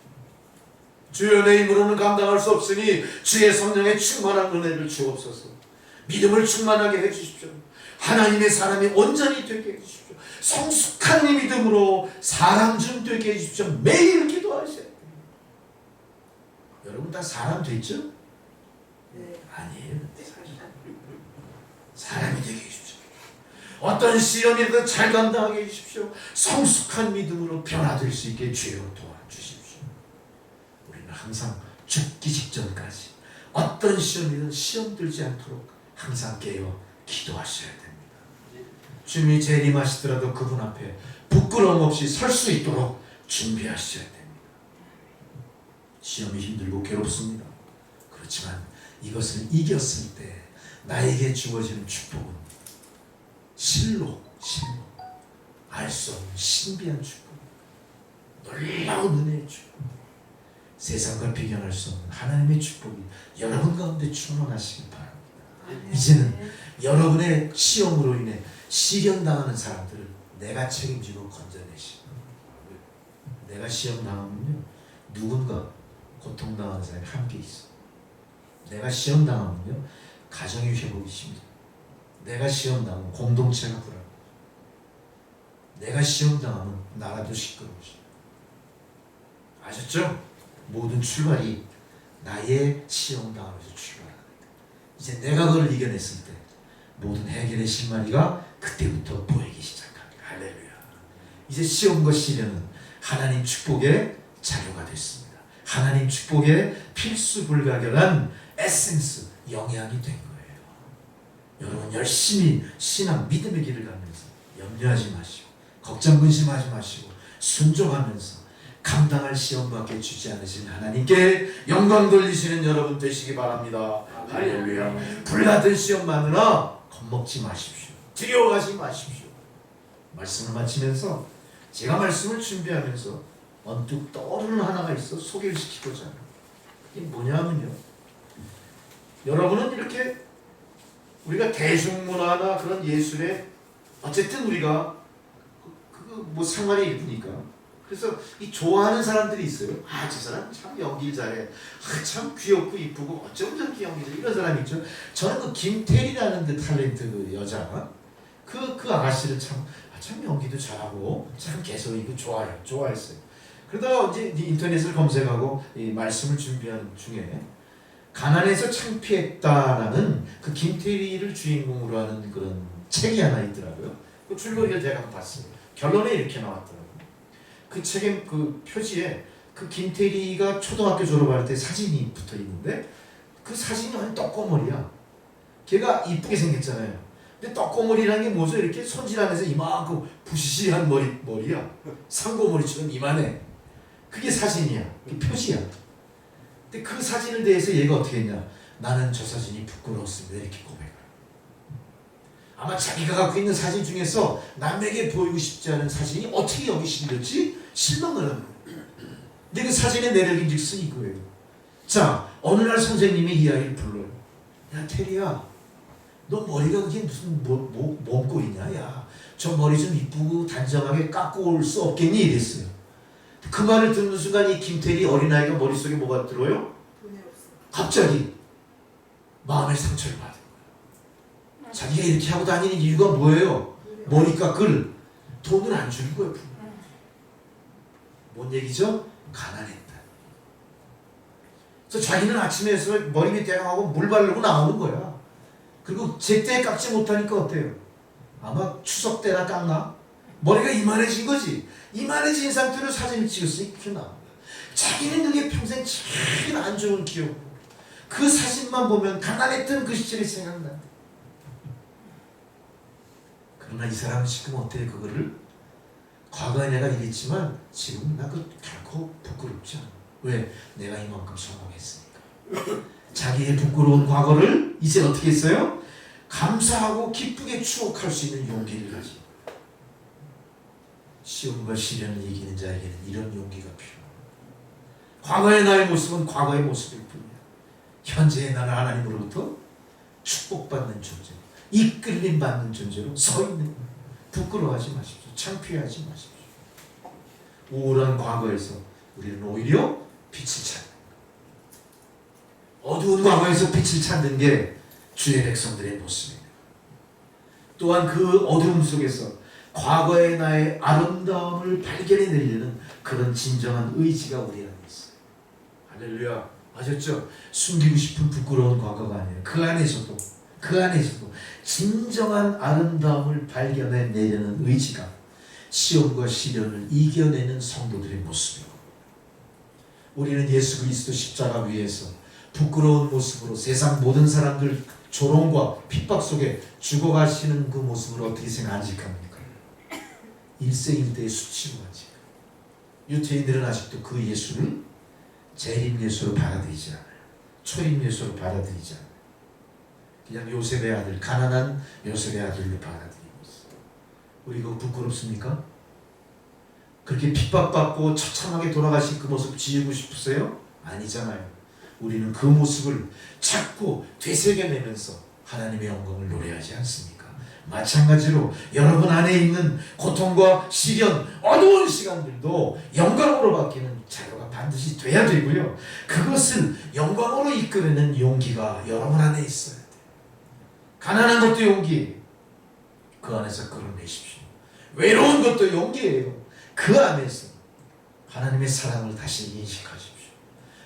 주여 내 힘으로는 감당할 수 없으니 주의 성령의 충만한 은혜를 주옵소서. 믿음을 충만하게 해주십시오. 하나님의 사람이 온전히 되게 해주십시오. 성숙한 이 믿음으로 사람 좀 되게 해주십시오. 매일 기도하셔야 돼요. 여러분 다 사람 됐죠? 네. 아니에요. 사람이 되게 해주십시오. 어떤 시험이든 잘 감당하게 해주십시오. 성숙한 믿음으로 변화될 수 있게 주여 도와주십시오. 우리는 항상 죽기 직전까지 어떤 시험이든 시험 들지 않도록 항상 깨어 기도하셔야 됩니다. 주님이 재림하시더라도 그분 앞에 부끄러움 없이 설 수 있도록 준비하셔야 됩니다. 시험이 힘들고 괴롭습니다. 그렇지만 이것을 이겼을 때 나에게 주어지는 축복은 실로 알 수 없는 신비한 축복, 놀라운 은혜의 축복, 세상과 비교할 수 없는 하나님의 축복이 여러분 가운데 충만하시길 바랍니다. 이제는 여러분의 시험으로 인해 시련당하는 사람들을 내가 책임지고 건져내시고, 내가 시험 당하면요 누군가 고통당하는 사람이 함께 있어. 내가 시험 당하면요 가정의 회복이 심해져. 내가 시험 당하면 공동체가 불안해. 내가 시험 당하면 나라도 시끄러워져. 아셨죠? 모든 출발이 나의 시험 당하면서 출발합니다. 이제 내가 그걸 이겨냈을 때 모든 해결의 실마리가 그때부터 보이기 시작합니다. 할렐루야. 이제 시험과 시련은 하나님 축복의 자료가 됐습니다. 하나님 축복의 필수 불가결한 에센스, 영향이 된 거예요. 여러분 열심히 신앙, 믿음의 길을 가면서 염려하지 마시고 걱정 근심하지 마시고 순종하면서 감당할 시험밖에 주지 않으신 하나님께 영광 돌리시는 여러분 되시기 바랍니다. 할렐루야. 불같은 시험만으로 겁먹지 마십시오. 두려워하지 마십시오. 말씀을 마치면서 제가 말씀을 준비하면서 언뜻 떠오르는 하나가 있어 소개를 시키고자 합니다. 이게 뭐냐면요, 여러분은 이렇게 우리가 대중문화나 그런 예술에 어쨌든 우리가 뭐 상관이 있으니까 그래서 이 좋아하는 사람들이 있어요. 아, 저 사람 참 연기를 잘해. 아, 참 귀엽고 이쁘고 어쩜 저렇게 연기를 이런 사람이 있죠. 저는 그 김태리라는 그 탤런트 그 여자 그 아가씨를 참 연기도 잘하고 참 개성있고 좋아했어요. 그러다가 이제 인터넷을 검색하고 이 말씀을 준비하는 중에 가난해서 창피했다라는 그 김태리를 주인공으로 하는 그런 책이 하나 있더라고요. 그 줄거리를 제가 한번 봤습니다. 결론에 이렇게 나왔더라고요. 그 책의 그 표지에 그 김태리가 초등학교 졸업할 때 사진이 붙어 있는데 그 사진이 완전 떡고머리야. 걔가 이쁘게 생겼잖아요. 근데 떡고머리라는 게 뭐죠? 이렇게 손질하면서 이만큼 부시시한 머리야. 상고머리처럼 이만해. 그게 사진이야. 그게 표지야. 근데 그 사진을 대해서 얘가 어떻게 했냐? 나는 저 사진이 부끄러웠습니다. 이렇게 고백을. 아마 자기가 갖고 있는 사진 중에서 남에게 보이고 싶지 않은 사진이 어떻게 여기 실렸지? 실망을 하는 거예요. 근데 그 사진의 내력인즉슨 이거예요. 자, 어느 날 선생님이 이 아이를 불러요. 야, 테리야, 너 머리가 그게 무슨 몸꼴이냐? 야, 저 머리 좀 이쁘고 단정하게 깎고 올 수 없겠니? 이랬어요. 그 말을 듣는 순간 이 김태리 어린아이가 머릿속에 뭐가 들어요? 갑자기 마음의 상처를 받은 거예요. 자기가 이렇게 하고 다니는 이유가 뭐예요? 머리 깎을 돈을 안 주는 거예요. 뭔 얘기죠? 가난했다. 그래서 자기는 아침에서 머리 밑에 하고 물 바르고 나오는 거야. 그리고 제때 깎지 못하니까 어때요? 아마 추석 때나 깎나? 머리가 이만해진 거지. 이만해진 상태로 사진을 찍었으니 그렇게 나온 거야. 자기는 그게 평생 제일 안 좋은 기억. 그 사진만 보면 가난했던 그 시절이 생각나. 그러나 이 사람은 지금 어때요? 그거를 과거에 내가 이랬지만 지금 나 그 결코 부끄럽지 않아. 왜? 내가 이만큼 성공했으니까. 자기의 부끄러운 과거를 이제 어떻게 했어요? 감사하고 기쁘게 추억할 수 있는 용기를 가지고. 시험과 시련을 이기는 자에게는 이런 용기가 필요합니다. 과거의 나의 모습은 과거의 모습일 뿐이야. 현재의 나는 하나님으로부터 축복받는 존재, 이끌림 받는 존재로 서 있는 거예요. 부끄러워하지 마십시오. 창피하지 마십시오. 우울한 과거에서 우리는 오히려 빛을 찾는 거예요. 어두운 과거에서 빛을 찾는 게 주의 백성들의 모습입니다. 또한 그 어두움 속에서 과거의 나의 아름다움을 발견해내려는 그런 진정한 의지가 우리 안에 있어요. 할렐루야. 아셨죠? 숨기고 싶은 부끄러운 과거가 아니에요. 그 안에서도 진정한 아름다움을 발견해내려는 의지가 시험과 시련을 이겨내는 성도들의 모습이고, 우리는 예수 그리스도 십자가 위에서 부끄러운 모습으로 세상 모든 사람들 조롱과 핍박 속에 죽어가시는 그 모습을 어떻게 생각합니까? 일생일대의 수치로 가지. 유태인들은 아직도 그 예수를 재림 예수로 받아들이지 않아요. 초림 예수로 받아들이지 않아요. 그냥 요셉의 아들, 가난한 요셉의 아들로 받아들이고 있어요. 우리 그거 부끄럽습니까? 그렇게 핍박받고 처참하게 돌아가신 그 모습 지우고 싶으세요? 아니잖아요. 우리는 그 모습을 자꾸 되새겨내면서 하나님의 영광을 노래하지 않습니까? 마찬가지로 여러분 안에 있는 고통과 시련, 어두운 시간들도 영광으로 바뀌는 자료가 반드시 돼야 되고요. 그것을 영광으로 이끌어내는 용기가 여러분 안에 있어야 돼요. 가난한 것도 용기, 그 안에서 끌어내십시오. 외로운 것도 용기예요. 그 안에서 하나님의 사랑을 다시 인식하십시오.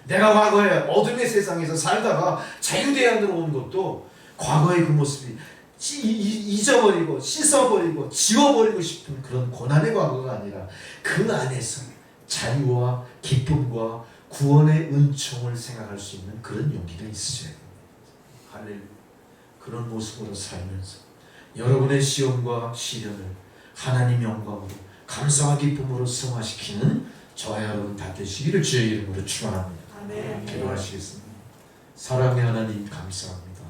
내가 과거에 어둠의 세상에서 살다가 자유대안으로 온 것도 과거의 그 모습이 잊어버리고 씻어버리고 지워버리고 싶은 그런 고난의 과거가 아니라 그 안에서 자유와 기쁨과 구원의 은총을 생각할 수 있는 그런 용기가 있으셔야 됩니다. 할렐루야. 그런 모습으로 살면서 여러분의 시험과 시련을 하나님 영광으로 감사와 기쁨으로 승화시키는 저와 여러분 다 되시기를 주의 이름으로 축원합니다. 아멘. 기도하시겠습니다. 사랑의 하나님 감사합니다.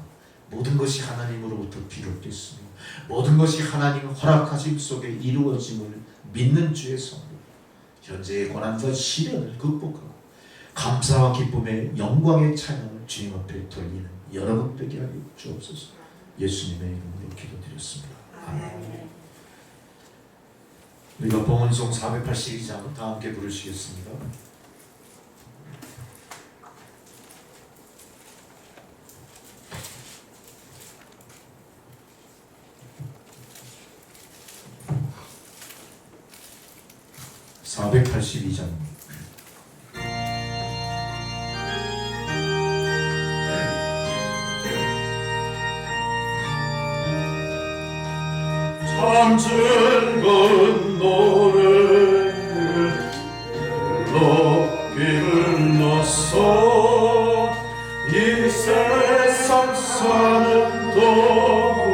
모든 것이 하나님으로부터 비롯됐으며 모든 것이 하나님 허락하심 속에 이루어짐을 믿는 주의 성도, 현재의 고난과 시련을 극복하고 감사와 기쁨의 영광의 찬양을 주님 앞에 돌리는 여러분 되게 하여 주옵소서. 예수님의 이름으로 기도드렸습니다. 아멘. 우리가 봉헌송 482장 다 함께 부르시겠습니다. 참 즐거운 노래를 높이 불러서 이 세상 사는 동안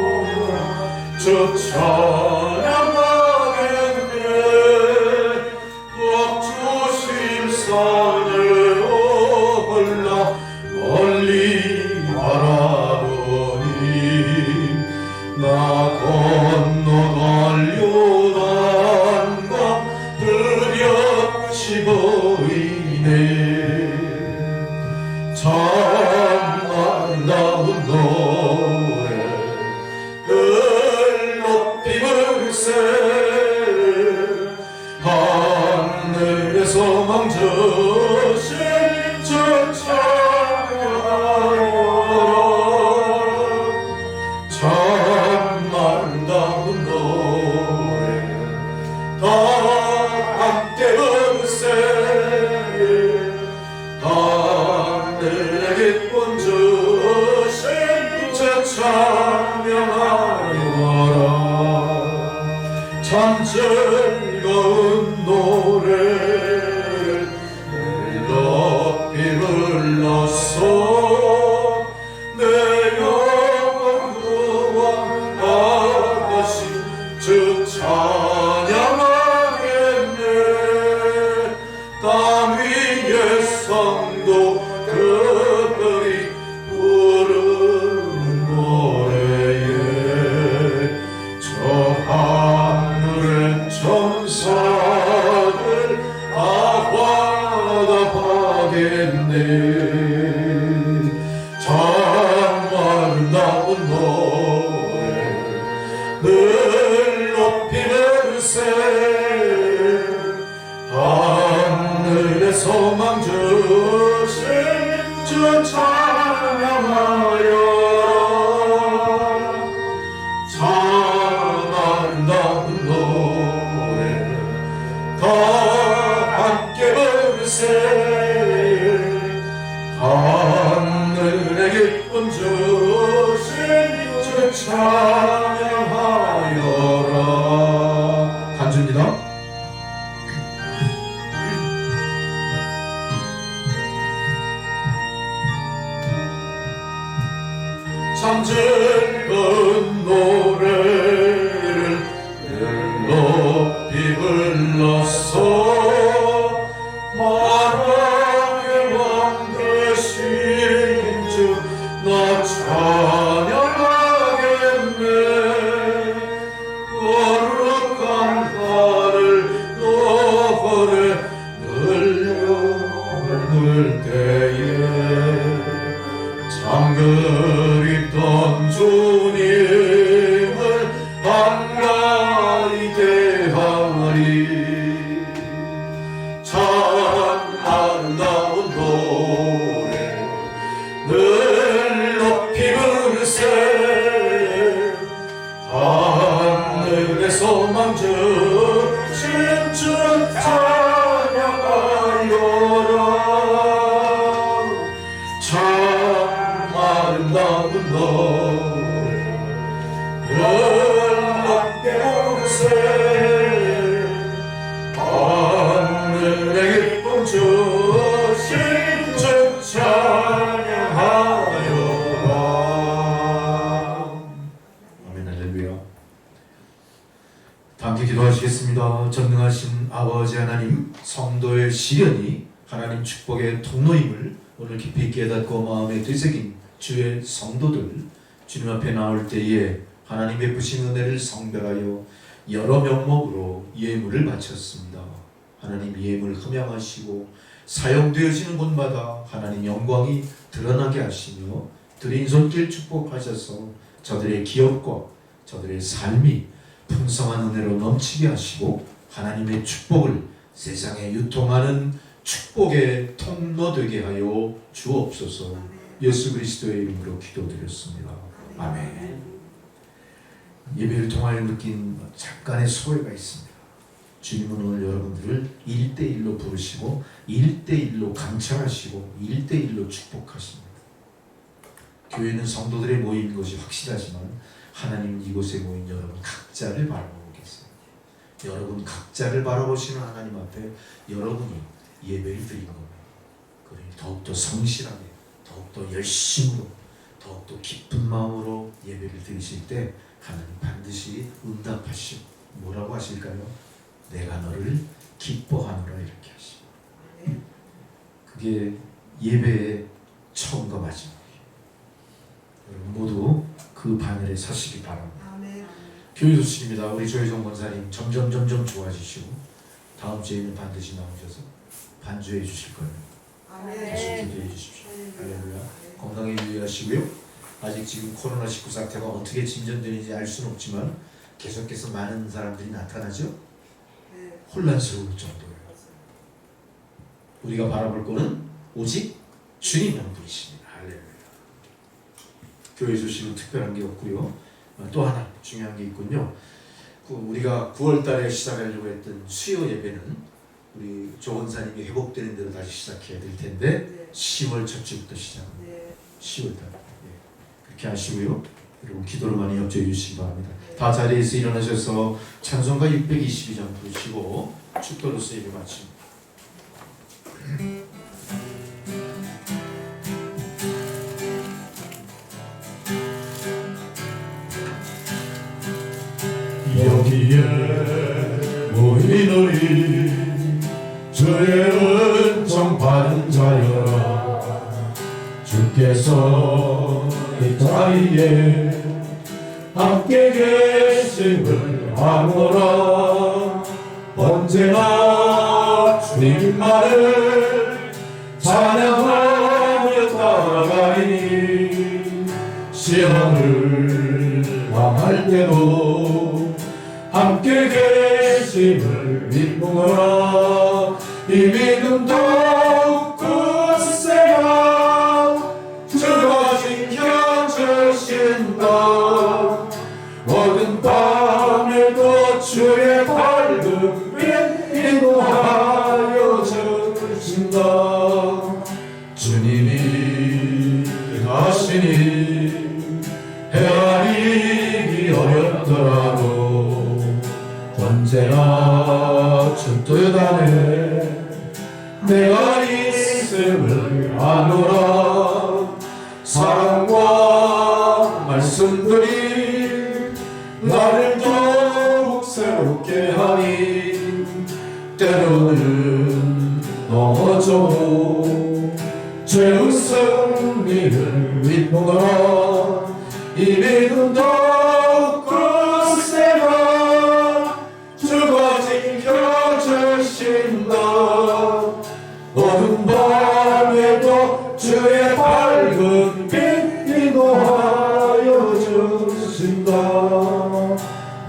저 찬양하겠네. 옥주실 산에 올라 멀리 바라보니 나 건너갈 요단강 뚜렷이 보이네. 참 아름다운 노래 늘 높이 부르세. 하늘에서 망저신 저 찬양하여라. 참 아름다운 노래 다 함께 부르세. 하늘의 기쁜 주신 저 찬양하여라. 참 즐거운 노래를 높이 불러서 내 영혼 구원하신 주 찬양하겠네. 땅 위의 성도 그들이 부르는 노래에 저 하늘의 천사들 다 화답하겠네. 참 아름다운 노래 늘 높이 부르세. 하늘에서 망 주신 주 찬양하여라. 참 아름다운 노래 다 함께 부르세. 하늘의 기쁨 주신 주 찬양하여라. 간주입니다. 참 즐거운 노래를 늘 높이 불러서 만왕의 왕 되신 주 나 찬양하겠네. 거룩한 하늘 너버려 늘려올 때에 참 그립던 주님을 한가히 대하리. 참 아름다운 노래 늘 높이 부르세. 하늘에서 망주신 주 찬양하여라. 참 아름다운 노래 늘 높이 부르세. 하늘에 주신 주 찬양하여라. 아멘. 할렐루야. 다 함께 기도하시겠습니다. 전능하신 아버지 하나님, 성도의 시련이 하나님 축복의 통로임을 오늘 깊이 깨닫고 마음에 되새긴 주의 성도들, 주님 앞에 나올 때에 하나님 베푸신 은혜를 성별하여 여러 명목으로 예물을 바쳤습니다. 하나님 예물 흠양하시고 사용되어지는 곳마다 하나님 영광이 드러나게 하시며 드린 손길 축복하셔서 저들의 기업과 저들의 삶이 풍성한 은혜로 넘치게 하시고 하나님의 축복을 세상에 유통하는 축복의 통로 되게 하여 주옵소서. 예수 그리스도의 이름으로 기도드렸습니다. 아멘. 예배를 통하여 느낀 잠깐의 소회가 있습니다. 주님은 오늘 여러분들을 1대1로 부르시고 1대1로 감찰하시고 1대1로 축복하십니다. 교회는 성도들의 모임인 것이 확실하지만 하나님은 이곳에 모인 여러분 각자를 바라보고 계십니다. 여러분 각자를 바라보시는 하나님 앞에 여러분이 예배를 드리는 겁니다. 그러니 더욱더 성실하게, 더욱더 열심으로, 더욱더 기쁜 마음으로 예배를 드리실 때 하나님 반드시 응답하시고 뭐라고 하실까요? 내가 너를 기뻐하노라 이렇게 하시고, 그게 예배의 처음과 마지막이에요. 여러분 모두 그 바늘에 서시기 바랍니다. 교회 소식입니다. 우리 조혜정 권사님 점점 좋아지시고 다음 주에는 반드시 나오셔서 반주해 주실 거예요. 계속 기도해 주십시오. 할렐루야. 건강에 유의하시고요. 아직 지금 코로나19 사태가 어떻게 진전되는지 알 수는 없지만 계속해서 많은 사람들이 나타나죠. 혼란스러울 정도예요. 우리가 바라볼 거는 오직 주님 한 분이십니다. 할렐루야. 교회 소식은 특별한 게 없고요. 또 하나 중요한 게 있군요. 우리가 9월 달에 시작하려고 했던 수요 예배는 우리 조 원사님이 회복되는 대로 다시 시작해야 될 텐데 10월 첫 주부터 시작합니다. 10월 달. 그렇게 하시고요. 여러분 기도를 많이 협조해 주시기 바랍니다. 다 자리에서 일어나셔서 찬송가 622장 부르시고 축도로서 예배 마칩니다. 여기에 모인 우리 주의 은총 받은 자여라. 주께서 이 자리에 함께 계심을 아노라. 언제나 주님만을 찬양하며 따라가니 시험을 당할 때도 함께 계심을 믿노라. 이 믿음 더욱 굳세가 주가 지켜주신다. 어두운 밤에도 주의 밝은 빛 인도하여 주신다. 주님이 하시니 헤아리기 어렵더라도 언제나 주 뜻 안에 내가 있음을 아노라. 사랑과 말씀들이 나를 더욱 새롭게 하니 때로는 넘어져도 죄의 승리를 믿노라. 이 믿음 더욱 굳세가 주가 지켜주신다. 어두운 밤에도 주의 밝은 빛 인도하여 주신다.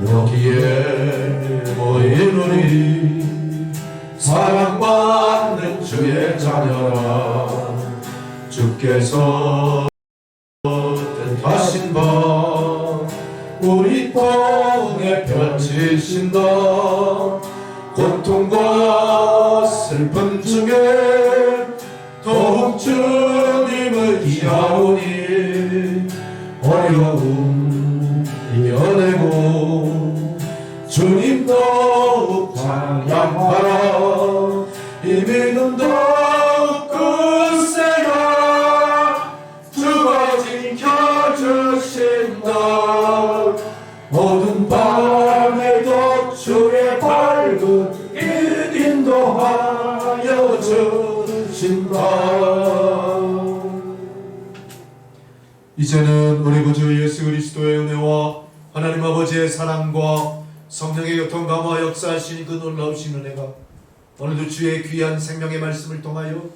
여기에 모인 우리 사랑받는 주의 자녀라. 주께서 뜻하신 바 우리 통에 펼치신다. 고통과 슬픔 중에 더욱 주님을 기하오니 어려움 이겨내고 주님 더욱 찬양하라. 이 믿음 더욱 굳세가 주가 지켜주신다. 모든 밤에도 주의 밝은 길 인도하여 주신다. 이제는 우리 구주 예수 그리스도의 은혜와 하나님 아버지의 사랑과 성령의 교통감화 역사하신 그 놀라우신 은혜가 오늘도 주의 귀한 생명의 말씀을 통하여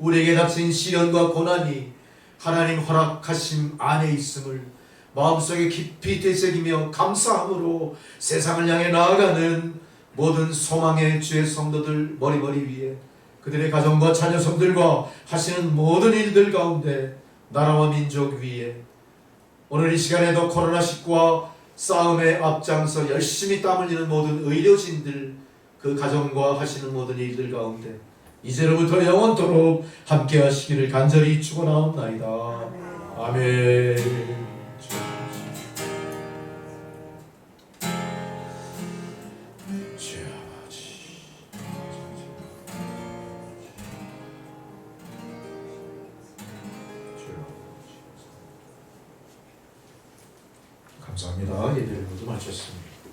우리에게 닥친 시련과 고난이 하나님 허락하심 안에 있음을 마음속에 깊이 되새기며 감사함으로 세상을 향해 나아가는 모든 소망의 주의 성도들 머리머리 위에 그들의 가정과 자녀성들과 하시는 모든 일들 가운데 나라와 민족 위에 오늘 이 시간에도 코로나19와 싸움에 앞장서 열심히 땀 흘리는 모든 의료진들 그 가정과 하시는 모든 일들 가운데 이제로부터 영원토록 함께 하시기를 간절히 축원하옵나이다. 아멘. 주 아버지 감사합니다. 예배를 모두 마쳤습니다.